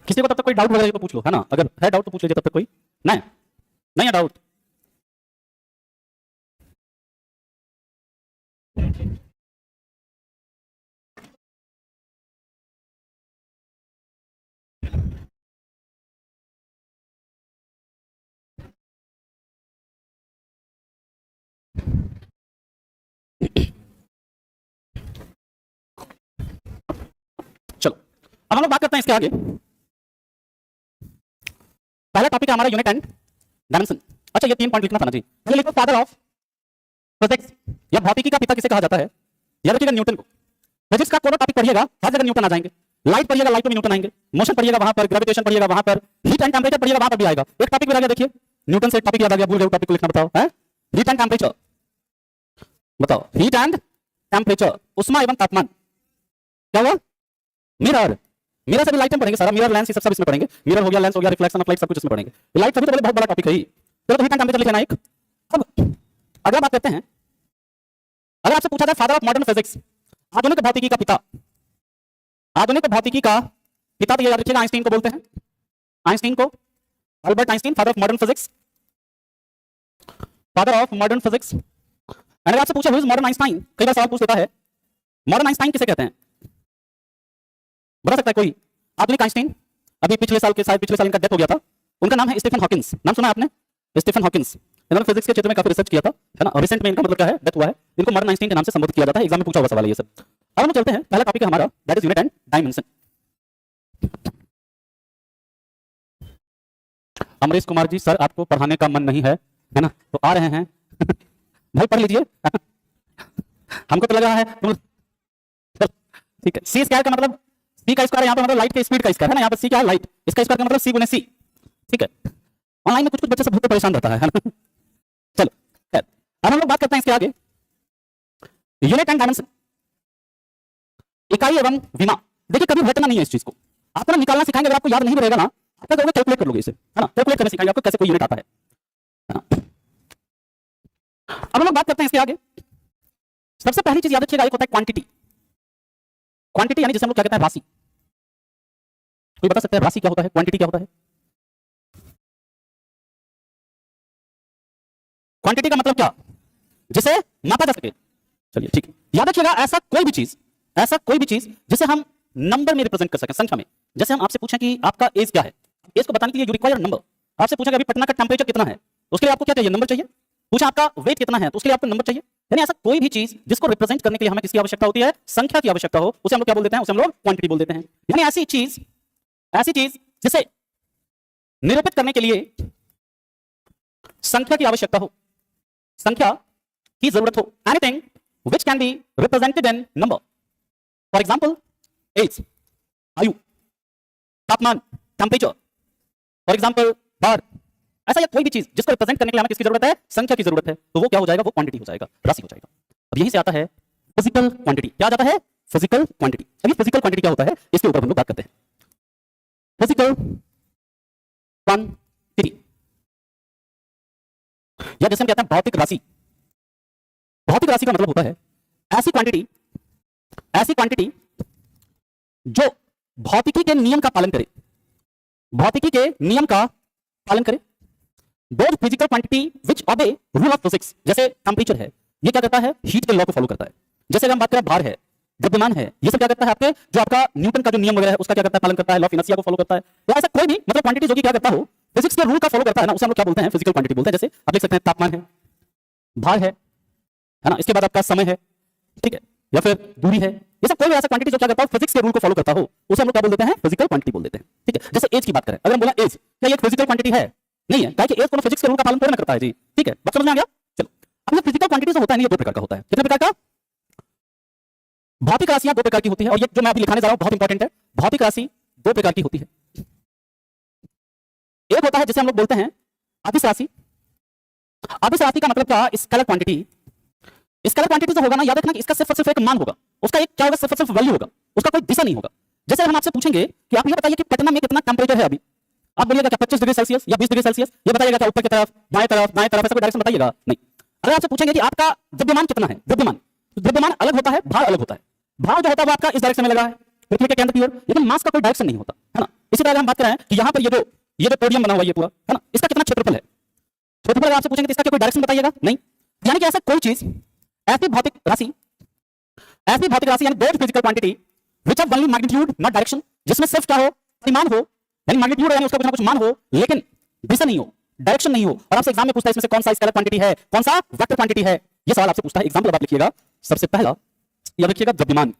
किसी को तब तक कोई डाउट वगैरह तो पूछ लो, है ना? अगर है डाउट तो पूछ लीजिए तब तक। कोई नहीं? नहीं है डाउट? चलो अब हम लोग बात करते हैं इसके आगे। पहला टॉपिक है हमारा यूनिट एंड डायमेंशन। अच्छा ये 3 पॉइंट लिखना था ना जी। पहले लिखो फादर ऑफ फिजिक्स, या भौतिकी का पिता किसे कहा जाता है? याद रखिएगा न्यूटन को। फिजिक्स का कोई टॉपिक पढ़िएगा हर जगह न्यूटन आ जाएंगे। लाइट पढ़िएगा, लाइट में न्यूटन आएंगे। मोशन पढ़िएगा वहां पर, ग्रेविटेशन पढ़िएगा वहां पर, हीट एंड टेंपरेचर पढ़िएगा वहां पर भी आएगा। एक टॉपिक भी आ गया, देखिए न्यूटन से टॉपिक याद आ गया, भूल गए टॉपिक को लिखना, बताओ है? हीट एंड टेंपरेचर, बताओ हीट एंड टेंपरेचर, उष्मा एवं तापमान। क्या हुआ? मिरर, मिरर से भी लाइट में पढ़ेंगे सारा, मिरर लेंस ये सब इसमें पढ़ेंगे। मिरर हो गया, लेंस हो गया, रिफ्लेक्शन ऑफ लाइट, सब कुछ इसमें पढ़ेंगे। लाइट सभी तो बहुत बड़ा टॉपिक है ही। चलो तो हीट एंड टेंपरेचर लिख लेना एक। अब अगला बात करते हैं, अगर आपसे पूछा जाए फादर ऑफ मॉडर्न फिजिक्स, आधुनिक भौतिकी का पिता, आधुनिक भौतिकी का पिता, तो ये याद रखिएगा आइंस्टीन को बोलते हैं। आइंस्टीन को, Albert Einstein, father of modern physics, father of modern physics. अगर आपसे पूछा हु इज मॉडर्न आइंस्टाइन, कई बार सवाल पूछ लेता है, मॉडर्न आइंस्टाइन किसे कहते हैं? बता सकता है कोई? आधुनिक आइंस्टीन, अभी पिछले साल इनका डेथ हो गया था। उनका नाम है स्टीफन हॉकिंस। नाम सुना है आपने? Stephen Hawkins. इन्होंने फिजिक्स के क्षेत्र में काफी रिसर्च किया था, है ना? और रिसेंट में इनका मतलब क्या है, डेथ हुआ है। इनको मॉडर्न आइंस्टाइन के नाम से संबोधित किया जाता है। एग्जाम में पूछा हुआ सवाल है ये सब। अब हम चलते हैं, पहला टॉपिक है हमारा, that is unit and dimension. Amrish Kumar ji, sir आपको पढ़ाने का मन नहीं है ना? तो आ रहे हैं भाई पढ़ लीजिए हमको तो लगा है ठीक है। सी स्क्वायर का मतलब, सी का स्क्वायर यहाँ पे मतलब लाइट के स्पीड का स्क्वायर है ना? यहाँ पे सी क्या है? लाइट। इसका स्क्वायर का मतलब सी गुने सी। ठीक है, ऑनलाइन में कुछ बच्चे सब बहुत परेशान रहता है ना? चलो खैर, अब हम लोग बात करते हैं इसके आगे, यूनिट एंड डायमेंशन, इकाई एवं विमा। देखिए कभी भटकना नहीं है इस चीज को, आपको ना निकालना सिखाएंगे। अगर आपको याद नहीं रहेगा ना, आप क्या करोगे? कैलकुलेट कर लोगे इसे, है ना? कैलकुलेट करना सिखाएंगे आपको, कैसे कोई यूनिट आता है ना? अब हम लोग बात करते हैं इसके आगे। सबसे पहली चीज याद रखिएगा, एक होता है क्वांटिटी। क्वांटिटी यानी जिसे हम लोग क्या कहते हैं? राशि। कोई बता सकता है राशि क्या होता है? क्वांटिटी क्या होता है? क्वांटिटी का मतलब क्या? जिसे मापा जा सके। चलिए ठीक है, याद रखिएगा ऐसा कोई भी चीज जिसे हम नंबर में रिप्रेजेंट कर सकें, संख्या में। जैसे हम आपसे पूछें कि आपका एज क्या है, एज को बताने के लिए यू रिक्वायर नंबर। आपसे पूछा कि अभी पटना का टेंपरेचर कितना है, उसके लिए आपको क्या चाहिए? नंबर चाहिए। पूछा आपका वेट कितना है, तो उसके लिए आपको नंबर चाहिए। यानी ऐसा कोई भी चीज जिसको रिप्रेजेंट करने के लिए हमें किसकी आवश्यकता होती है? संख्या की आवश्यकता हो, उसे हम लोग क्या बोल देते हैं? उसे हम लोग क्वांटिटी बोल देते हैं। यानी ऐसी चीज जिसे निरूपित करने के लिए संख्या की आवश्यकता हो, संख्या की जरूरत हो। Anything which can be represented in number. For example, age, आयु, तापमान, टेम्परेचर, फॉर एग्जाम्पल बार। ऐसा या कोई भी चीज जिसको रिप्रेजेंट करने के लिए हमें किसकी जरूरत है? संख्या की जरूरत है। तो वो क्या हो जाएगा? वो क्वांटिटी हो जाएगा, राशि हो जाएगा। अब यहीं से आता है फिजिकल क्वांटिटी। क्या जाता है? Physical quantity. अभी फिजिकल क्वांटिटी क्या होता है, इसके ऊपर हम लोग बात करते हैं। फिजिकल क्वांटिटी या जैसे हम कहते हैं भौतिक राशि। भौतिक राशि का मतलब होता है ऐसी क्वांटिटी जो भौतिकी के नियम का पालन करे। भौतिकी के नियम का पालन करे। Those physical quantity which obey rule of physics, जैसे टेंपरेचर है, ये क्या करता है, हीट के लॉ को फॉलो करता है। जैसे अगर हम बात करें भार है, द्रव्यमान है, ये सब क्या करता है आपके, जो आपका न्यूटन का जो नियम वगैरह है उसका क्या करता है, पालन करता है, लॉ ऑफ इनर्शिया को फॉलो करता है। तो ऐसा कोई भी मतलब क्वांटिटी जो कि क्या करता हो, फिजिक्स के रूल का फॉलो करता है ना, उसे हम लोग क्या बोलते हैं, फिजिकल क्वांटिटी बोलते हैं। जैसे आप लिख सकते हैं तापमान है, भार है ना, इसके बाद आपका समय है, ठीक है, या फिर दूरी है। ये सब कोई भी ऐसा क्वांटिटी जो क्या करता हो, फिजिक्स के रूल को फॉलो करता हो, उसे हम लोग क्या बोल देते हैं, फिजिकल क्वांटिटी बोल देते हैं। ठीक है, जैसे एज की बात करें, अगर हम बोला एज, क्या ये एक फिजिकल क्वांटिटी है? नहीं है, क्योंकि एज कोनो फिजिक्स के रूल का पालन थोड़ी ना करता है जी। ठीक है, बात समझ में आ गया? चलो, अब ये फिजिकल क्वांटिटी जो होता है ये दो प्रकार का होता है। कितने प्रकार का? भौतिक राशियां दो प्रकार की होती है, और ये जो मैं अभी लिखाने जा रहा हूं बहुत इंपॉर्टेंट है। भौतिक राशि दो प्रकार की होती है। एक होता है जिसे हम लोग बोलते हैं अदिश राशि। अदिश राशि का मतलब क्या, स्केलर क्वांटिटी। स्केलर क्वांटिटी जो होगा ना, याद रखना कि इसका सिर्फ और सिर्फ एक मान होगा, उसका एक क्या होगा, सिर्फ और सिर्फ वैल्यू होगा, उसका कोई दिशा नहीं होगा। जैसे हम आपसे पूछेंगे कि आप ये बताइए कि पटना में कितना टेंपरेचर है अभी, आप बोलिएगा क्या 25 डिग्री सेल्सियस या 20 डिग्री सेल्सियस, ये बताइएगा क्या ऊपर की तरफ, बाएं तरफ, दाएं तरफ, ऐसा कोई डायरेक्शन बताइएगा नहीं। अगर आपसे पूछेंगे कि आपका द्रव्यमान कितना है, द्रव्यमान, तो द्रव्यमान अलग होता है, भार अलग होता है। भार जो होता है वो आपका इस डायरेक्शन में लगा है, पृथ्वी के केंद्र की ओर, लेकिन मास का कोई डायरेक्शन नहीं होता है ना। इसी तरह हम बात करें कि यहाँ पर ये जो पोडियम बना हुआ ये पूरा है ना, इसका कितना क्षेत्रफल है, क्षेत्रफल अगर आपसे पूछेंगे तो इसका कोई डायरेक्शन बताइएगा नहीं। यानी कि ऐसा कोई चीज, ऐसी भौतिक राशि यानी दो physical quantity which of only magnitude not direction, जिसमें सिर्फ क्या हो, परिमाण हो, यानी मैग्नीट्यूड यानी उसका कुछ ना कुछ मान हो, लेकिन दिशा नहीं हो, डायरेक्शन नहीं हो। और आपसे एग्जाम में पूछता है इसमें से कौन सा स्केलर क्वांटिटी है, कौन सा वेक्टर क्वांटिटी है, ये सवाल आपसे पूछता है। एग्जांपल आप लिखिएगा, सबसे पहला याद रखिएगा द्रव्यमान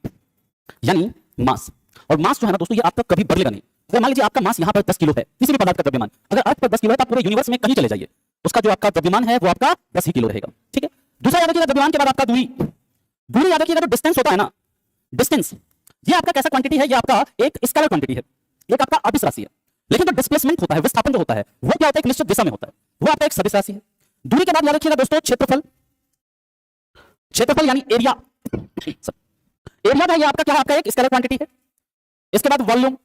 यानी मास। और मास जो है ना दोस्तों, ये आपका कभी बदलेगा नहीं। अगर मान लीजिए आपका मास यहाँ पर 10 किलो है, किसी भी पदार्थ का द्रव्यमान अगर अर्थ पर 10 किलो है, तो आप पूरे यूनिवर्स में कहीं चले जाइए, उसका जो आपका द्रव्यमान है वो आपका 10 ही किलो रहेगा। ठीक है, दूसरा याद रखिएगा द्रव्यमान के बाद आपका दूरी। दूरी याद रखिएगा, जो डिस्टेंस होता है ना, डिस्टेंस, ये आपका कैसा क्वांटिटी है, ये आपका एक स्केलर क्वांटिटी है, एक आपका अदिश राशि है। लेकिन जो डिस्प्लेसमेंट होता है, विस्थापन जो होता है, वो क्या होता है, एक निश्चित दिशा में होता है, वो आपका एक सदिश राशि है। दूरी के बाद याद रखिएगा दोस्तों क्षेत्रफल। क्षेत्रफल यानी एरिया। एरिया का ये आपका क्या है, आपका एक स्केलर क्वांटिटी है। इसके बाद वॉल्यूम,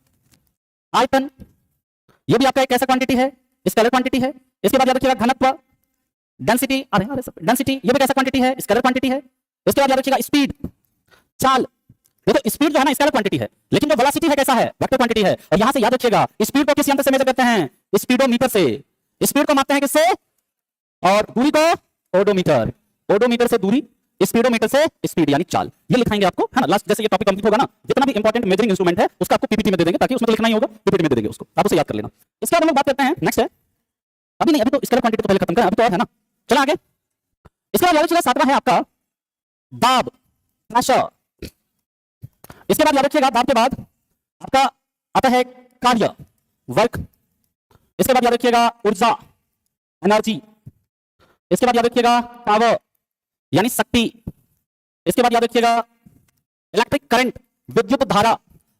आयतन, ये भी आपका एक कैसा क्वांटिटी है, स्केलर क्वांटिटी है। इसके बाद याद रखिएगा घनत्व, डेंसिटी, डेंसिटी, ये भी कैसा क्वांटिटी है, स्केलर क्वांटिटी है। इसके बाद याद रखिएगा स्पीड, चाल। ये तो स्पीड जो है ना स्केलर क्वांटिटी है, लेकिन जो वेलोसिटी है कैसा है, वेक्टर क्वांटिटी है। और यहां से याद रखिएगा स्पीड को किस यंत्र से मेजर करते हैं, स्पीडोमीटर से। स्पीड को मापते हैं किससे, और दूरी को ओडोमीटर, ओडोमीटर से दूरी, स्पीडोमीटर से स्पीड यानी चाल। ये लिखाएंगे आपको है ना लास्ट, जैसे ये टॉपिक कंप्लीट होगा ना, जितना भी इंपॉर्टेंट मेजरिंग इंस्ट्रूमेंट है उसका आपको पीपीटी में दे देंगे, ताकि उसमें तो लिखना ही होगा, पीपीटी में दे देंगे उसको, आप उसे याद कर लेना। इसके बाद हम लोग बात करते हैं, नेक्स्ट है, अभी नहीं, अभी तो स्केलर क्वांटिटी तो पहले खत्म करें, अभी तो और है ना, चला आगे। इसके बाद याद रखिएगा सातवां है आपका दाब, प्रेशर। इसके बाद याद रखिएगा दाब के बाद आपका आता है कार्य, वर्क। इसके बाद याद रखिएगा ऊर्जा, एनर्जी। इसके बाद याद रखिएगा पावर यानी शक्ति। इसके बाद याद रखिएगा इलेक्ट्रिक करंट, विद्युत धारा।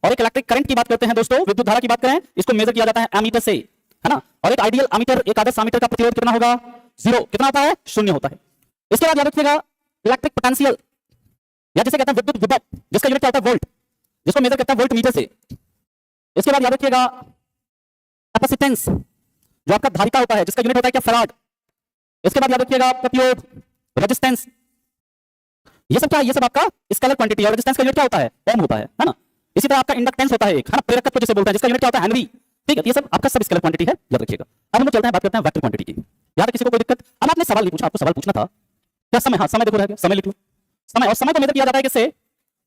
और एक इलेक्ट्रिक करंट की बात करते हैं दोस्तों, विद्युत धारा की बात करें, इसको मेजर किया जाता है एमीटर से, है ना। और एक आइडियल एमीटर, एक आदर्श एमीटर का प्रतिरोध कितना होगा, 0। कितना होता है, 0 होता है। इसके बाद याद रखिएगा इलेक्ट्रिक पोटेंशियल, या जिसे कहते हैं विद्युत विभव, जिसका यूनिट क्या होता है, वोल्ट, जिसको मेजर करता है वोल्ट मीटर से। इसके बाद याद रखिएगा कैपेसिटेंस, जो आपका धारिता होता है, जिसका यूनिट होता है क्या, फैराड। इसके बाद याद रखिएगा प्रतिरोध, रेजिस्टेंस। ये सब क्या है, ये सब आपका स्केलर क्वांटिटी है। और रेजिस्टेंस का यूनिट क्या होता है, ओम होता है ना। इसी तरह आपका इंडक्टेंस होता है एक, है ना, प्रेरकत्व जिसे बोलते हैं, जिसका यूनिट क्या होता है, हेनरी। ठीक है, ये सब आपका सब स्केलर क्वांटिटी है, याद रखिएगा। अब हम लोग चलते हैं, बात करते हैं वेक्टर क्वांटिटी की। याद है किसी को कोई दिक्कत? अब आपने सवाल नहीं पूछा, आपको सवाल पूछना था क्या, समय, हाँ समय देखो रह गया, समय लिख लो। समय, और समय को मेजर किया जाता है किससे,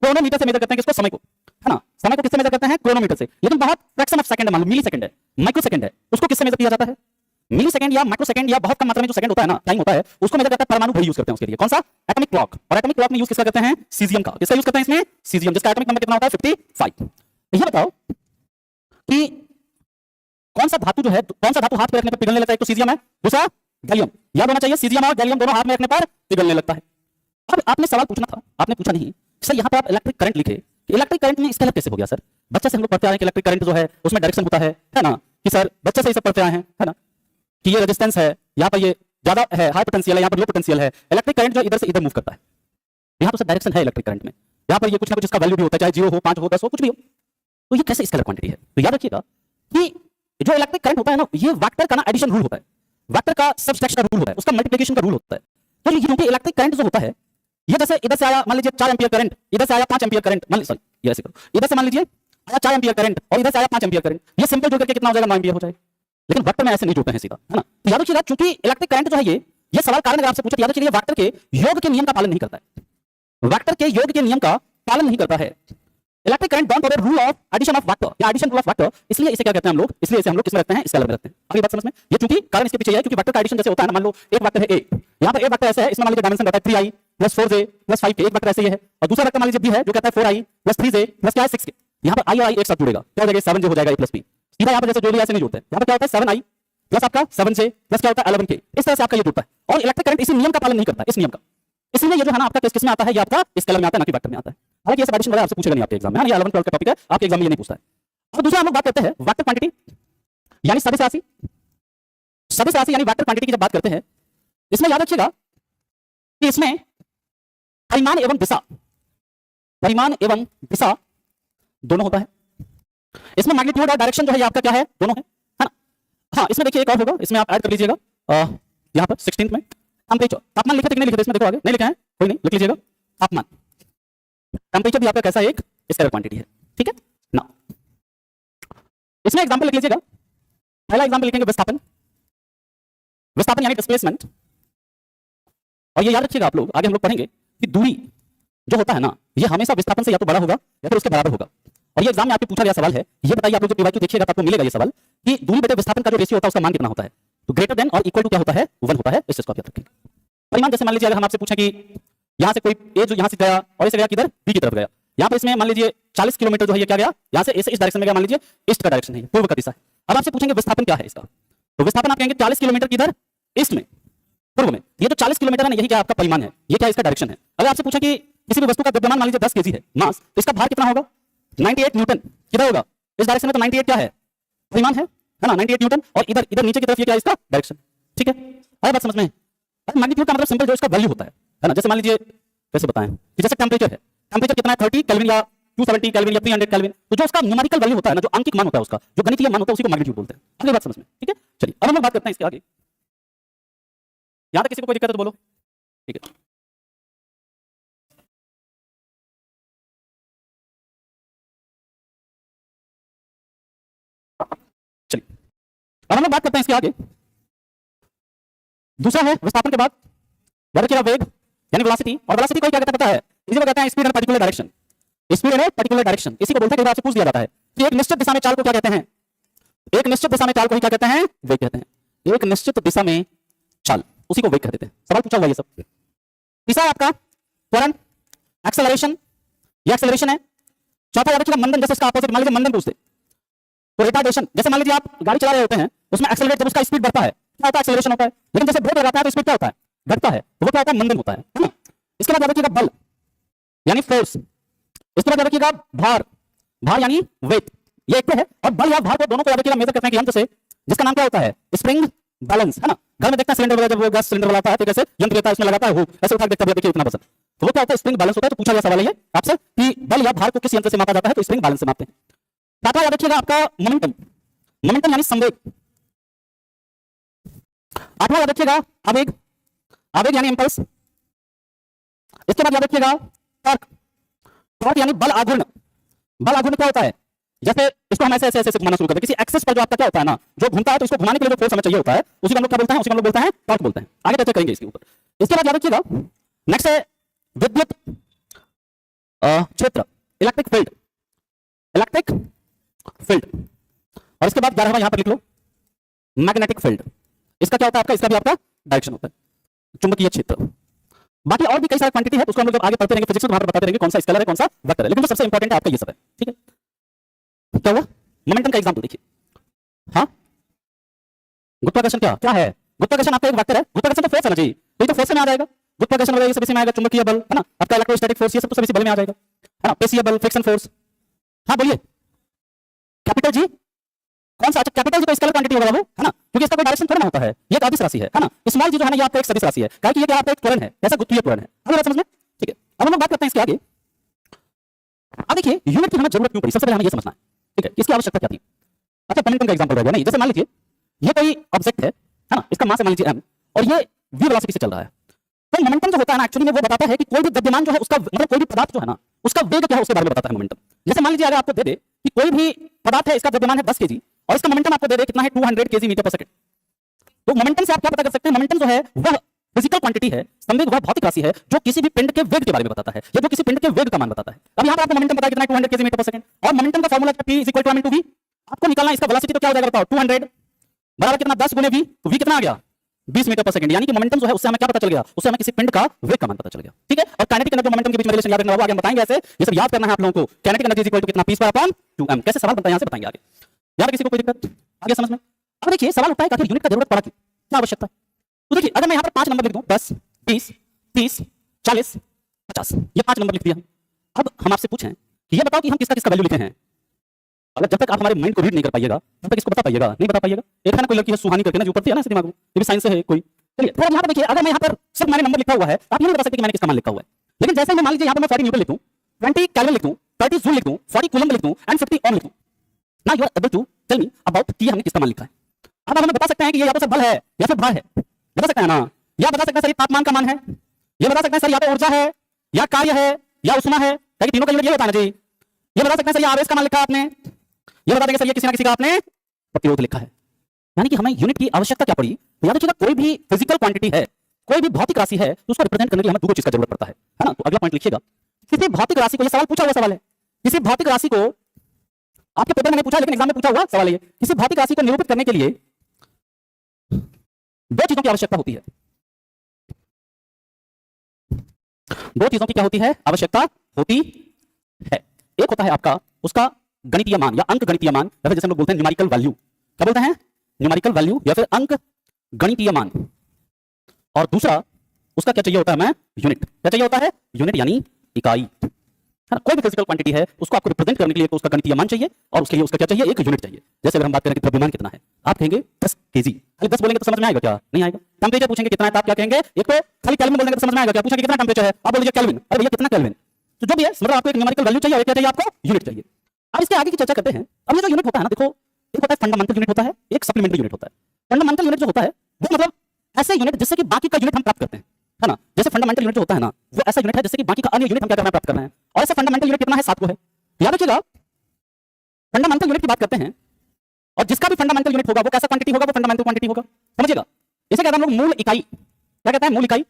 क्रोनोमीटर से मेजर करते हैं किसको, समय को, है ना। समय को किससे मेजर करते हैं, क्रोनोमीटर से। लेकिन बहुत फ्रैक्शन ऑफ सेकंड है, मान लो मिली सेकंड है, माइक्रो सेकंड है, उसको किससे मेजर किया जाता है, मिली सेकंड या माइक्रो सेकंड, या बहुत कम मात्रा में जो सेकंड होता है ना, टाइम होता है, उसको मेजर करता है परमाणु घड़ी यूज करते हैं उसके लिए, कौन सा, एटॉमिक क्लॉक। और एटॉमिक क्लॉक में यूज किसका करते हैं, सीजियम का। किसका यूज करते हैं इसमें, सीजियम, जिसका एटॉमिक नंबर कितना होता है, 55। ये बताओ कि कौन सा धातु जो है, कौन सा धातु हाथ पे रखने पर पिघलने लगता है, एक तो सीजियम है, दूसरा गैलियम। याद होना चाहिए, सीजियम और गैलियम दोनों हाथ में रखने पर पिघलने लगता है। अब आपने सवाल पूछना था, आपने पूछा नहीं सर, यहाँ पे आप इलेक्ट्रिक करंट लिखे, इलेक्ट्रिक करंट में स्केलर कैसे हो गया सर। बच्चे से हम लोग पढ़ते आए हैं कि इलेक्ट्रिक करंट जो है उसमें डायरेक्शन होता है ना, कि सर बच्चे से ही सब पढ़ते आए हैं, है ना, कि ये रेजिस्टेंस है, यहाँ पर ये ज्यादा है, हाई पोटेंशियल है, यहाँ पर लो पोटेंशियल है। इलेक्ट्रिक करंट जो इधर से इधर मूव करता है, यहाँ तो सर डायरेक्शन है इलेक्ट्रिक करंट में, यहाँ पर ये कुछ ना कुछ इसका वैल्यू भी होता है, चाहे 0 हो, 5 हो, 10 हो, कुछ भी हो। तो ये कैसे स्केलर क्वांटिटी है, तो याद रखिएगा कि जो इलेक्ट्रिक करंट होता है ना, ये वेक्टर का ना एडिशन रूल होता है, वेक्टर का सबट्रैक्शन रूल होता है, उसका मल्टीप्लिकेशन का रूल होता है। तो ये क्योंकि इलेक्ट्रिक करंट जो होता है, ये जैसे इधर से आया मान लीजिए 4 एम्पीयर करंट, इधर से आया 5 एम्पीयर करंट, मान लीजिए, सॉरी ये ऐसे करो, इधर से मान लीजिए आया 4 एम्पीयर करंट और इधर से आया 5 एम्पीयर करंट, ये सिंपल जोड़ करके कितना हो जाएगा, 9 एम्पीयर हो जाएगा। लेकिन वेक्टर में ऐसे नहीं जुड़ते हैं सीधा, है ना। तो याद रखिएगा, क्योंकि इलेक्ट्रिक करंट जो है ये सवाल कारण अगर आपसे पूछे तो याद रखिएगा वेक्टर के योग के नियम का पालन नहीं करता है। वेक्टर के योग के नियम का पालन नहीं करता है। Electric current don't obey rule of addition of vector या एडिशन रूल ऑफ वेक्टर, इसलिए इसे क्या कहते हैं हम लोग, इसलिए इसे हम लोग किसमें रखते हैं, स्केलर में रखते हैं। अगली बात समझ में, ये चूंकि कारण इसके पीछे है क्योंकि वेक्टर का एडिशन जैसे होता है ना, मान लो एक वेक्टर है a, यहां पर एक वेक्टर ऐसा है, इसमें मान लीजिए डायमेंशन रहता है 3i + 4j + 5k, एक वेक्टर ऐसे ही है। और दूसरा वेक्टर मान लीजिए b है जो कहता है 4i + 3j + क्या है 6k। यहां पर i और i एक साथ जुड़ेगा, क्या हो जाएगा 7j हो जाएगा a + b। सीधा यहां पर जैसे जो लिया ऐसे नहीं जुड़ते, यहां पर क्या होता है 7i प्लस आपका 7j प्लस क्या होता है 11k, इस तरह से आपका ये जुड़ता है। और इलेक्ट्रिक करंट इसी नियम का पालन नहीं करता, इस नियम का, इसलिए ये जो है ना आपका किस में आता है, ये आपका स्केलर में आता है ना कि वेक्टर में आता है। हालांकि ये सब एडिशन वगैरह आपसे पूछेगा नहीं आपके एग्जाम में, ये 11 12 का टॉपिक है, आपके एग्जाम में ये नहीं पूछता है। अब दूसरा हम लोग बात करते हैं वेक्टर क्वांटिटी यानी सदिश राशि। सदिश राशि यानी वेक्टर क्वांटिटी की जब बात करते हैं, इसमें याद रखिएगा कि इसमें परिमाण एवं दिशा दोनों होता है। इसमें मैग्नीट्यूड और डायरेक्शन जो है ये आपका क्या है, दोनों है ना। हाँ, इसमें देखिए एक और होगा, इसमें आप ऐड कर लीजिएगा यहाँ पर 16th में टेम्परेचर, तापमान लिखे थे कि नहीं लिखे थे, इसमें देखो आगे नहीं लिखा है, कोई नहीं, लिख लीजिएगा तापमान। टेम्परेचर भी आपका कैसा एक स्केलर क्वांटिटी है, ठीक है ना। इसमें एग्जांपल लिख लीजिएगा, पहला एग्जांपल लिखेंगे विस्थापन, विस्थापन यानी डिस्प्लेसमेंट। और ये याद रखिएगा आप लोग, आगे हम लोग पढ़ेंगे कि दूरी जो होता है ना, ये हमेशा विस्थापन से या तो बड़ा होगा या फिर उसके बराबर होगा। और ये एग्जाम में आपसे पूछा गया सवाल है, ये बताइए आप लोग जब पीवाईक्यू देखिएगा तो आपको मिलेगा ये सवाल कि दूरी बटे विस्थापन का जो रेशियो होता है उसका मान कितना होता है, तो ग्रेटर देन और इक्वल टू क्या होता है, 1 होता है। इस चीज को आप याद रखिएगा। परिमाण जैसे मान लीजिए अगर हम आपसे पूछें कि यहां से कोई ए जो यहां से गया और इसे गया किधर, बी की तरफ गया, यहां पर इसमें मान लीजिए 40 किलोमीटर जो है ये क्या गया, यहां से इस डायरेक्शन में गया, मान लीजिए ईस्ट का डायरेक्शन है, पूर्व का दिशा है। अब आपसे पूछेंगे विस्थापन क्या है इसका, तो विस्थापन आप कहेंगे 40 किलोमीटर किधर, ईस्ट में, पूर्व में। ये जो 40 किलोमीटर है ना, यही क्या आपका परिमाण है, ये क्या इसका डायरेक्शन है। अगर आपसे पूछा कि किसी भी वस्तु का द्रव्यमान मान लीजिए 10 kg है मास, तो इसका भार कितना होगा, 98 न्यूटन। किधर होगा, इस डायरेक्शन में, तो 98 क्या है, परिमाण है ना, 98 न्यूटन। और इधर इधर नीचे की तरफ ये क्या है इसका डायरेक्शन, ठीक है। आया बात समझ में। मैग्नीट्यूड का मतलब सिंपल जो इसका वैल्यू होता है ना, जैसे मान लीजिए कैसे बताएं कि जैसे टेम्परेचर है, टेम्परेचर कितना है 30 केल्विन या 270 केल्विन या 300 केल्विन, तो जो उसका न्यूमेरिकल वैल्यू होता है ना, जो अंकिक मान होता है उसका, जो गणितीय मान होता है, उसी को मैग्नीट्यूड बोलते हैं। अगली बात समझ में, ठीक है। चलिए अब हम लोग बात करते हैं इसके आगे। यहां तक किसी को कोई दिक्कत है तो बोलो, ठीक है। चलिए अब हम लोग बात करते हैं इसके आगे। दूसरा है विस्थापन के बाद याद रखिएगा वेग यानी वेलोसिटी, और वेलोसिटी को क्या कहता है, इसी को कहते हैं speed and particular direction. Speed and particular direction, इसी को बोलते हैं कि आपसे पूछ दिया जाता है कि एक निश्चित दिशा में चाल को क्या कहते हैं, एक निश्चित दिशा में चाल को ही क्या कहते हैं, वेग कहते हैं। एक निश्चित दिशा में चाल, उसी को वेग कहते हैं। सवाल पूछा हुआ ये सब। तीसरा आपका त्वरण, एक्सेलरेशन, ये एक्सेलरेशन है। चौथा याद रखिएगा मंदन, जैसे इसका अपोजिट मान लीजिए मंदन पूछते, तो रिटार्डेशन, जैसे मान लीजिए आप गाड़ी चला रहे होते हैं, उसमें एक्सेलरेट जब उसका स्पीड बढ़ता है क्या होता है, एक्सेलरेशन होता है। लेकिन जैसे ब्रेक लगाता है तो स्पीड क्या होता है, घटता है, तो वो क्या होता है, मंदन होता है ना। इसके बाद याद रखिएगा बल यानी फोर्स। इसके बाद याद रखिएगा भार, भार यानी वेट, ये एक है। और बल या भार को दोनों को याद रखिएगा मेजर करते हैं कि यंत्र से, जिसका नाम क्या होता है, स्प्रिंग बैलेंस, है ना। घर में देखते हैं सिलेंडर वगैरह, जब वो गैस सिलेंडर वाला आता है तो कैसे यंत्र लेता है, उसमें लगाता है हुक, ऐसे उठा के देखता है देखिए इतना वजन, तो वो क्या होता है, स्प्रिंग बैलेंस होता है। तो पूछा गया सवाल है आपसे कि बल या भार को किस यंत्र से मापा जाता है, तो स्प्रिंग बैलेंस से मापते हैं। सातवां याद रखिएगा आपका मोमेंटम, मोमेंटम यानी संवेग। आठवां याद रखिएगा आवेग, आवेग यानी इंपल्स। इसके बाद याद रखिएगा टॉर्क, टॉर्क यानी बल आघूर्ण। बल आघूर्ण क्या होता है, जैसे इसको हम ऐसे ऐसे ऐसे घुमाना शुरू करते हैं, किसी एक्सेस पर जो आपका क्या होता है ना, जो घूमता है, तो इसको घुमाने के लिए जो फोर्स हमें चाहिए होता है, उसी को हम लोग क्या बोलते हैं, उसी को हम लोग बोलते हैं टॉर्क बोलते हैं। आगे चर्चा करेंगे इसके ऊपर। इसके बाद याद रखिएगा नेक्स्ट है विद्युत क्षेत्र, इलेक्ट्रिक फील्ड, इलेक्ट्रिक फील्ड। और इसके बाद 11वां यहां पर लिख लो मैग्नेटिक फील्ड। इसका क्या होता है आपका, इसका भी आपका डायरेक्शन होता है, चुंबकीय क्षेत्र। बाकी और भी कई सारे क्वांटिटी है, तो उसको हम लोग जब आगे पढ़ते रहेंगे फिजिक्स में, वहां पर बताते रहेंगे कौन सा स्केलर है कौन सा वेक्टर है। लेकिन जो सबसे इंपॉर्टेंट है आपका ये सब है, ठीक है। क्या हुआ, मोमेंटम का एग्जांपल देखिए। हाँ, गुरुत्वाकर्षण क्या क्या है, गुरुत्वाकर्षण आपका एक वेक्टर है। गुरुत्वाकर्षण तो फोर्स है ना जी, तो फोर्स में आ जाएगा। गुरुत्वाकर्षण वगैरह ये सब इसी में आएगा, चुंबकीय बल, है ना, आपका इलेक्ट्रोस्टैटिक फोर्स, ये सब तो सब इसी बल में आ जाएगा, है ना, पेशीय बल, फ्रिक्शन फोर्स। हाँ बोलिए, कैपिटल जी कौन सा, अच्छा कैपिटल जी तो स्केलर क्वांटिटी होगा वो, है ना, क्योंकि इसका कोई डायरेक्शन थोड़ा ना होता है, ये एक अदिश राशि है ना। स्मॉल जी जो है ना, ये आपका एक सदिश राशि है, क्या कि ये क्या आपका एक त्वरण है, ऐसा गुरुत्वीय त्वरण है। अगर बात समझ में, ठीक है। अब हम लोग बात करते हैं इसके आगे। अब देखिए यूनिट की हमें जरूरत क्यों पड़ी, सबसे पहले हमें ये समझना है, ठीक है, इसकी आवश्यकता क्या थी। अच्छा मोमेंटम का एग्जांपल रह गया, नहीं जैसे मान लीजिए ये कोई ऑब्जेक्ट है ना, इसका मास मान लीजिए m, और ये v वेलोसिटी से चल रहा है, तो मोमेंटम जो होता है ना, एक्चुअली में वो बताता है कि कोई भी द्रव्यमान जो है उसका, मतलब कोई भी पदार्थ जो है ना, उसका वेग क्या है उसके बारे में बताता है मोमेंटम। जैसे मान लीजिए अगर आपको दे दे कि कोई भी पदार्थ है, इसका द्रव्यमान है 10 kg और इसका मोमेंटम आपको दे दे कितना है 200 केजी मीटर पर सेकंड। तो मोमेंटम से आप क्या पता कर सकते हैं, मोमेंटम जो है वह फिजिकल क्वांटिटी है, संवेग वह भौतिक राशि है जो किसी भी पिंड के वेग के बारे में बताता है या जो किसी पिंड के वेग का मान बताता है। अब यहां पर आपको मोमेंटम पता है कितना है 200 केजी मीटर पर सेकंड, और मोमेंटम का फार्मूला T = m/v। आपको निकालना इसका वेलोसिटी, तो क्या हो जाएगा बताओ, 200 बराबर कितना 10 × v, तो v कितना आ गया 20 मीटर पर सेकंड। यानी कि मोमेंटम जो है उससे हमें क्या पता चल गया, उससे हमें किसी पिंड का वेग का मान पता चल गया। ठीक है, और काइनेटिक एनर्जी और मोमेंटम के बीच में रिलेशन याद रखना होगा, आगे हम बताएंगे ऐसे, ये सब याद करना है आप लोगों को। काइनेटिक एनर्जी इक्वल टू कितना p²/2m। कैसे सवाल बनता है यहां से बताएंगे आगे, याद किसी को कोई दिक्कत आगे समझ में। अब देखिए सवाल उठता है कि यूनिट का जरूरत पड़ा क्यों, क्या आवश्यकता है। तो देखिए अगर मैं यहां पर 5 नंबर लिख दूं 10 20 30 40 50, ये 5 नंबर लिख दिया। अब हम आपसे पूछें कि ये बताओ कि हम किसका किसका वैल्यू लिखे हैं। अगर जब तक आप हमारे माइंड को रीड नहीं कर पाइएगा तब तक इसको बता पाइएगा नहीं बता पाइएगा। एक है ना कोई लड़की है सुहानी करके ना, जो पढ़ती है ना दिमाग में, ये भी साइंस से है कोई। चलिए फिर यहां पर देखिए, अगर मैं यहां पर सिर्फ मैंने नंबर लिखा हुआ है आप ये नहीं बता सकते कि मैंने किसका मान लिखा हुआ है। लेकिन जैसे मैं मान लीजिए यहां पर मैं 40 न्यूटन लिखूं, 20 केल्विन लिखूं, 30 जूल लिखूं, 40 कूलम्ब लिखूं एंड 50 ओम लिखूं, now you are able to tell me about कि हमने किसका मान लिखा है। अब आप हमें बता सकते हैं कि ये या तो बल है या फिर भार है, बता सकते हैं ना, या बता सकते हैं सर ये तापमान का मान है, ये बता सकते हैं सर या तो ऊर्जा है या कार्य है या उष्मा है, ताकि तीनों का यूनिट ये होता है ना जी। ये बता सकते हैं सर ये आवेश का मान लिखा आपने, ये बता देंगे सर ये किसी ना किसी का आपने प्रतिरोध लिखा है। यानी कि हमें यूनिट की आवश्यकता क्या पड़ी, याद रखिएगा कोई भी फिजिकल क्वांटिटी है, कोई भी भौतिक राशि है, तो उसको रिप्रेजेंट करने के लिए हमें दो चीज का जरूरत पड़ता है ना। तो अगला पॉइंट लिखिएगा, किसी भौतिक राशि को, ये सवाल पूछा हुआ सवाल है, किसी भौतिक राशि को आपके पेपर में नहीं पूछा लेकिन एग्जाम में पूछा हुआ सवाल है, किसी भौतिक राशि को निरूपित करने के लिए दो चीजों की आवश्यकता होती है। दो चीजों की क्या होती है, आवश्यकता होती है। एक होता है आपका उसका गणितीय मान या अंक गणितीय मान, या फिर जैसे हम लोग बोलते हैं न्यूमेरिकल वैल्यू, क्या बोलते हैं न्यूमेरिकल वैल्यू या फिर अंक गणितीय मान। और दूसरा उसका क्या चाहिए होता है हमें, यूनिट। क्या चाहिए होता है, यूनिट यानी इकाई, है ना। कोई भी फिजिकल क्वांटिटी है उसको आपको रिप्रेजेंट करने के लिए तो उसका गणितीय मान चाहिए, और उसके लिए उसका क्या चाहिए, एक यूनिट चाहिए। जैसे अगर हम बात करें कि द्रव्यमान कितना है, आप कहेंगे 10 केजी, खाली 10 बोलेंगे तो समझ में आएगा क्या, नहीं आएगा। टेंपरेचर पूछेंगे कितना है, तो आप क्या कहेंगे, एक तो खाली केल्विन बोलेंगे तो समझ में आएगा क्या, पूछेंगे कितना टेंपरेचर है, आप बोलिए केल्विन, अरे भैया कितना केल्विन। तो जो भी है मतलब आपको एक न्यूमेरिकल वैल्यू चाहिए और क्या चाहिए आपको, यूनिट चाहिए। अब इसके आगे की चर्चा करते हैं। अब ये जो यूनिट होता है ना, देखो एक होता है फंडामेंटल यूनिट होता है, एक सप्लीमेंट्री यूनिट होता है। फंडामेंटल यूनिट जो होता है वो मतलब ऐसे यूनिट जिससे कि बाकी का यूनिट हम प्राप्त करते हैं, है ना। जैसे फंडामेंटल यूनिट जो होता है ना वो ऐसा यूनिट है जिससे कि बाकी का अन्य यूनिट हम क्या कर रहे हैं, प्राप्त कर रहे हैं। और ऐसा फंडामेंटल यूनिट कितना है, 7 को है। याद रखिएगा फंडामेंटल यूनिट की बात करते हैं और जिसका भी फंडामेंटल यूनिट होगा वो कैसा क्वांटिटी होगा, वो फंडामेंटल क्वांटिटी होगा, समझिएगा। इसे कहते हैं हम लोग मूल इकाई, क्या कहते हैं, मूल इकाई।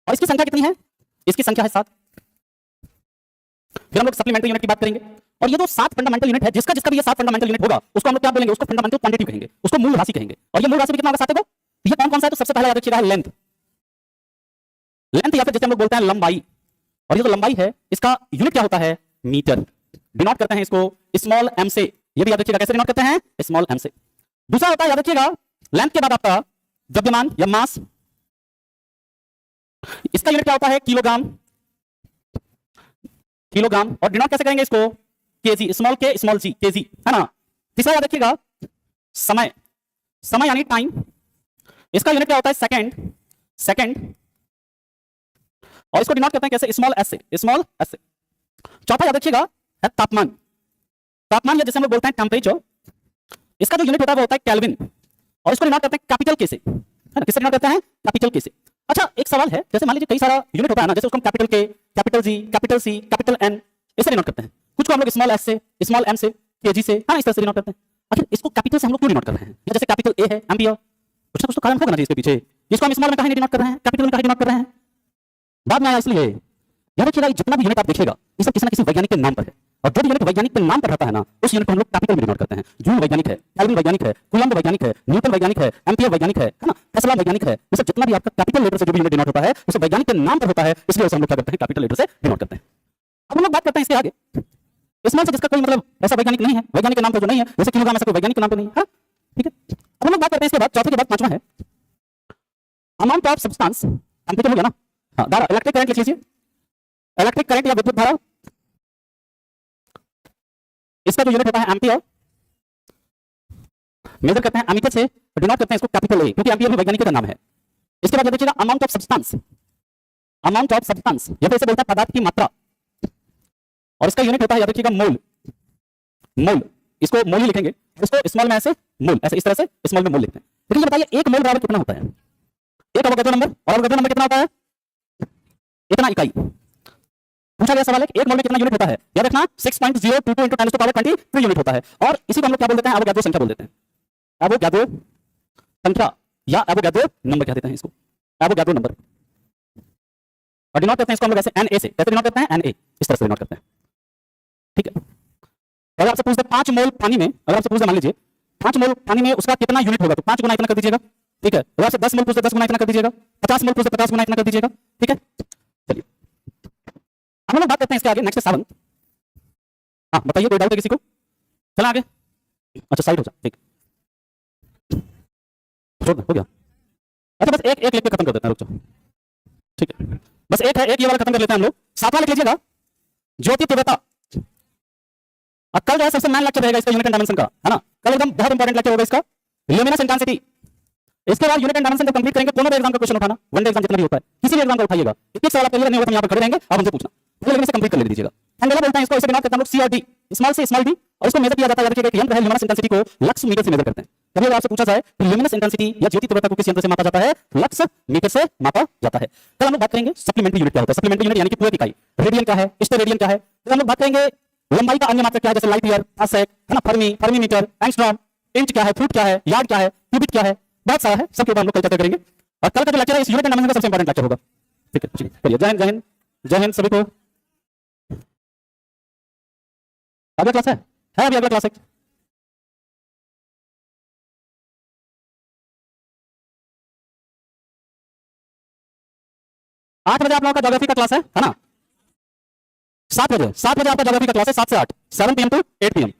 और इसकी संख्या कितनी है, इसकी संख्या है 7। फिर हम लोग सप्लीमेंट्री यूनिट की बात करेंगे, और ये जो 7 फंडामेंटल यूनिट है, जिसका जिसका भी ये 7 फंडामेंटल यूनिट होगा उसको हम लोग क्या बोलेंगे, उसको फंडामेंटल क्वांटिटी कहेंगे, उसको मूल राशि कहेंगे। और ये मूल राशि कितना होगा, 7 को। ये कौन कौन सा है, तो सबसे पहले याद रखिएगा लेंथ, लेंथ या फिर जैसे हम लोग बोलते हैं लंबाई। और ये जो लंबाई है इसका यूनिट क्या होता है, मीटर। डिनोट करते हैं इसको स्मॉल m से, ये भी याद रखिएगा कैसे डिनोट करते हैं, स्मॉल m से। दूसरा होता है याद रखिएगा लेंथ के बाद आपका द्रव्यमान या मास, इसका यूनिट क्या होता है, किलोग्राम, किलोग्राम। और डिनोट कैसे करेंगे इसको, केजी, स्मॉल के स्मॉल जी, केजी, है ना। तीसरा याद रखिएगा समय, समय यानी टाइम, इसका यूनिट क्या होता है, सेकंड, सेकंड। और इसको डिनोट करते हैं कैसे, स्मॉल एस से, स्मॉल एस से। चौथा याद रखिएगा है तापमान, तापमान या जैसे हम लोग बोलते हैं टेंपरेचर, इसका जो यूनिट होता है वो होता है केल्विन। और इसको डिनोट करते हैं कैपिटल के से, है ना, किससे डिनोट करते हैं, कैपिटल के से। अच्छा एक सवाल है, जैसे मान लीजिए कई सारा यूनिट होता है ना, जैसे उसको हम capital K, capital G, capital C, capital N इसे डिनोट करते हैं। कुछ को हम लोग स्मॉल एस से, स्मॉल एम से, केजी से, हाँ इस तरह से डिनोट करते हैं। आखिर इसको कैपिटल से हम लोग क्यों डिनोट कर रहे हैं, जैसे कैपिटल ए है एम्पियर, कुछ ना कुछ तो कारण होगा ना इसके पीछे। इसको हम स्मॉल में कहीं डिनोट कर रहे हैं, कैपिटल में कहीं डिनोट कर रहे हैं, बाद में आया इसलिए। याद रखिएगा जितना भी यूनिट आप देखिएगा ये सब किसी ना किसी वैज्ञानिक के नाम पर है, और जो भी यूनिट वैज्ञानिक के नाम पर रहता है ना उस यूनिट को हम लोग कैपिटल में डिनोट करते हैं। जूल वैज्ञानिक है, केल्विन वैज्ञानिक है, कूलम्ब वैज्ञानिक है, न्यूटन वैज्ञानिक है, एम्पियर वैज्ञानिक है ना, टेस्ला वैज्ञानिक है। ये सब जितना भी आपका कैपिटल लेटर से जो भी यूनिट डिनोट होता है उसे वैज्ञानिक के नाम पर होता है, इसलिए उसे हम लोग क्या करते हैं, कैपिटल लेटर से डिनोट करते हैं। अब हम लोग बात करते हैं इसके आगे स्मॉल से, जिसका कोई मतलब ऐसा वैज्ञानिक नहीं है, वैज्ञानिक के नाम पर जो नहीं है, जैसे किलोग्राम ऐसा कोई वैज्ञानिक के नाम पर नहीं है, ठीक है। अब हम लोग बात करते हैं इसके बाद, चौथे के बाद पांचवा है अमाउंट ऑफ सब्सटेंस, टेंपरेचर हो गया ना, हाँ धारा, इलेक्ट्रिक करंट लिख लीजिए, इलेक्ट्रिक करंट या विद्युत धारा, इसका जो यूनिट होता है एम्पियर। मेजर करते हैं एमीटर से, डिनोट करते हैं इसको कैपिटल ए, क्योंकि एम्पियर भी वैज्ञानिक का नाम है। इसके बाद देखिएगा amount of substance, amount of substance या फिर इसे बोलते हैं पदार्थ की मात्रा, और इसका यूनिट होता है याद रखिएगा मोल, मोल, इसको मोल ही लिखेंगे, इसको स्मॉल में ऐसे मोल, ऐसे इस तरह से स्मॉल में मोल लिखते हैं। लेकिन ये बताइए एक मोल बराबर कितना होता है, एक अवोगाड्रो नंबर, और अवोगाड्रो नंबर कितना होता है, इतना इकाई। पूछा गया सवाल है कि एक मोल में कितना यूनिट होता है, याद रखना 6.022 into 10 to power 23 यूनिट होता है। और इसी को हम लोग क्या बोल देते हैं, एवोगाड्रो संख्या बोल देते हैं। एवोगाड्रो संख्या या एवोगाड्रो नंबर कह देते हैं इसको, एवोगाड्रो नंबर। और डिनोट करते हैं इसको हम लोग ऐसे Na से, कैसे डिनोट करते हैं, Na इस तरह से डिनोट करते हैं, ठीक है। अगर आपसे पूछते 5 मोल पानी में, अगर आपसे पूछते मान लीजिए 5 मोल पानी में उसका कितना यूनिट होगा, तो 5 गुना इतना कर दीजिएगा, ठीक है। अगर आपसे 10 मोल पूछते 10 गुना इतना कर दीजिएगा, 50 मोल पूछते 50 गुना इतना कर दीजिएगा, ठीक है। चलिए हम लोग बात करते हैं इसके आगे, नेक्स्ट है सावन। हाँ बताइए, कोई डाउट है किसी को? चला आगे, अच्छा साइड हो जा, ठीक, हो गया। अच्छा बस एक लिख के खत्म कर देते हैं, रुक जाओ, ठीक है। बस एक है, एक ये वाला खत्म कर लेते हैं हम लोग। सातवां लिख लीजिएगा, ज्योति तीव्रता। अब कल जो है सबसे मेन लेक्चर रहेगा इसका यूनिट एंड डायमेंशन का, है ना। कल एकदम बहुत इंपॉर्टेंट लेक्चर होगा इसका, ल्यूमिनस इंटेंसिटी। इसके बाद यूनिट एंड डायमेंशन जब कंप्लीट करेंगे, दोनों एग्जाम का क्वेश्चन उठाना, वन डे एग्जाम जितना भी होता है, किसी भी एग्जाम का उठाइएगा। एक सवाल आपके लिए नहीं होगा, हम यहाँ पर खड़े रहेंगे, आप हमसे पूछना, लेकिन इसे कंप्लीट कर लीजिएगा। एंगुलर बोलते हैं इसको, इसे डिनोट करते हैं हम लोग सी और डी, स्मॉल से स्मॉल डी। और इसको मेजर किया जाता है, याद रखिएगा एक यंत्र है, ल्यूमिनस इंटेंसिटी को लक्स मीटर से मेजर करते हैं। कभी अगर आपसे पूछा जाए कि ल्यूमिनस इंटेंसिटी या ज्योति तीव्रता को किस यंत्र से मापा जाता है, लक्स मीटर से मापा जाता है। कल हम लोग बात करेंगे सप्लीमेंट्री यूनिट क्या होता है, सप्लीमेंट्री यूनिट यानी कि पूरक इकाई। रेडियन क्या है, स्टेरेडियन क्या है, तो हम लोग बात करेंगे लंबाई का अन्य मात्रक क्या है, जैसे लाइट ईयर, पास्केल, है ना, फर्मी, फर्मीमीटर, एंगस्ट्रॉम, इंच क्या है, फुट क्या है, यार्ड क्या है, क्यूबिट क्या है, बहुत सारा है, सबके ऊपर हम लोग कल चर्चा करेंगे। और कल का जो लेक्चर है इस यूनिट एंड डायमेंशन का सबसे इंपॉर्टेंट लेक्चर होगा, ठीक है। चलिए करिए, जय हिंद, जय हिंद, जय हिंद सभी को। अगला क्लास है अभी अगला क्लास है। आठ बजे आप लोगों का ज्योग्राफी का क्लास है ना। 7 बजे आपका ज्योग्राफी का क्लास है, 7 से 8, 7 PM to 8 PM।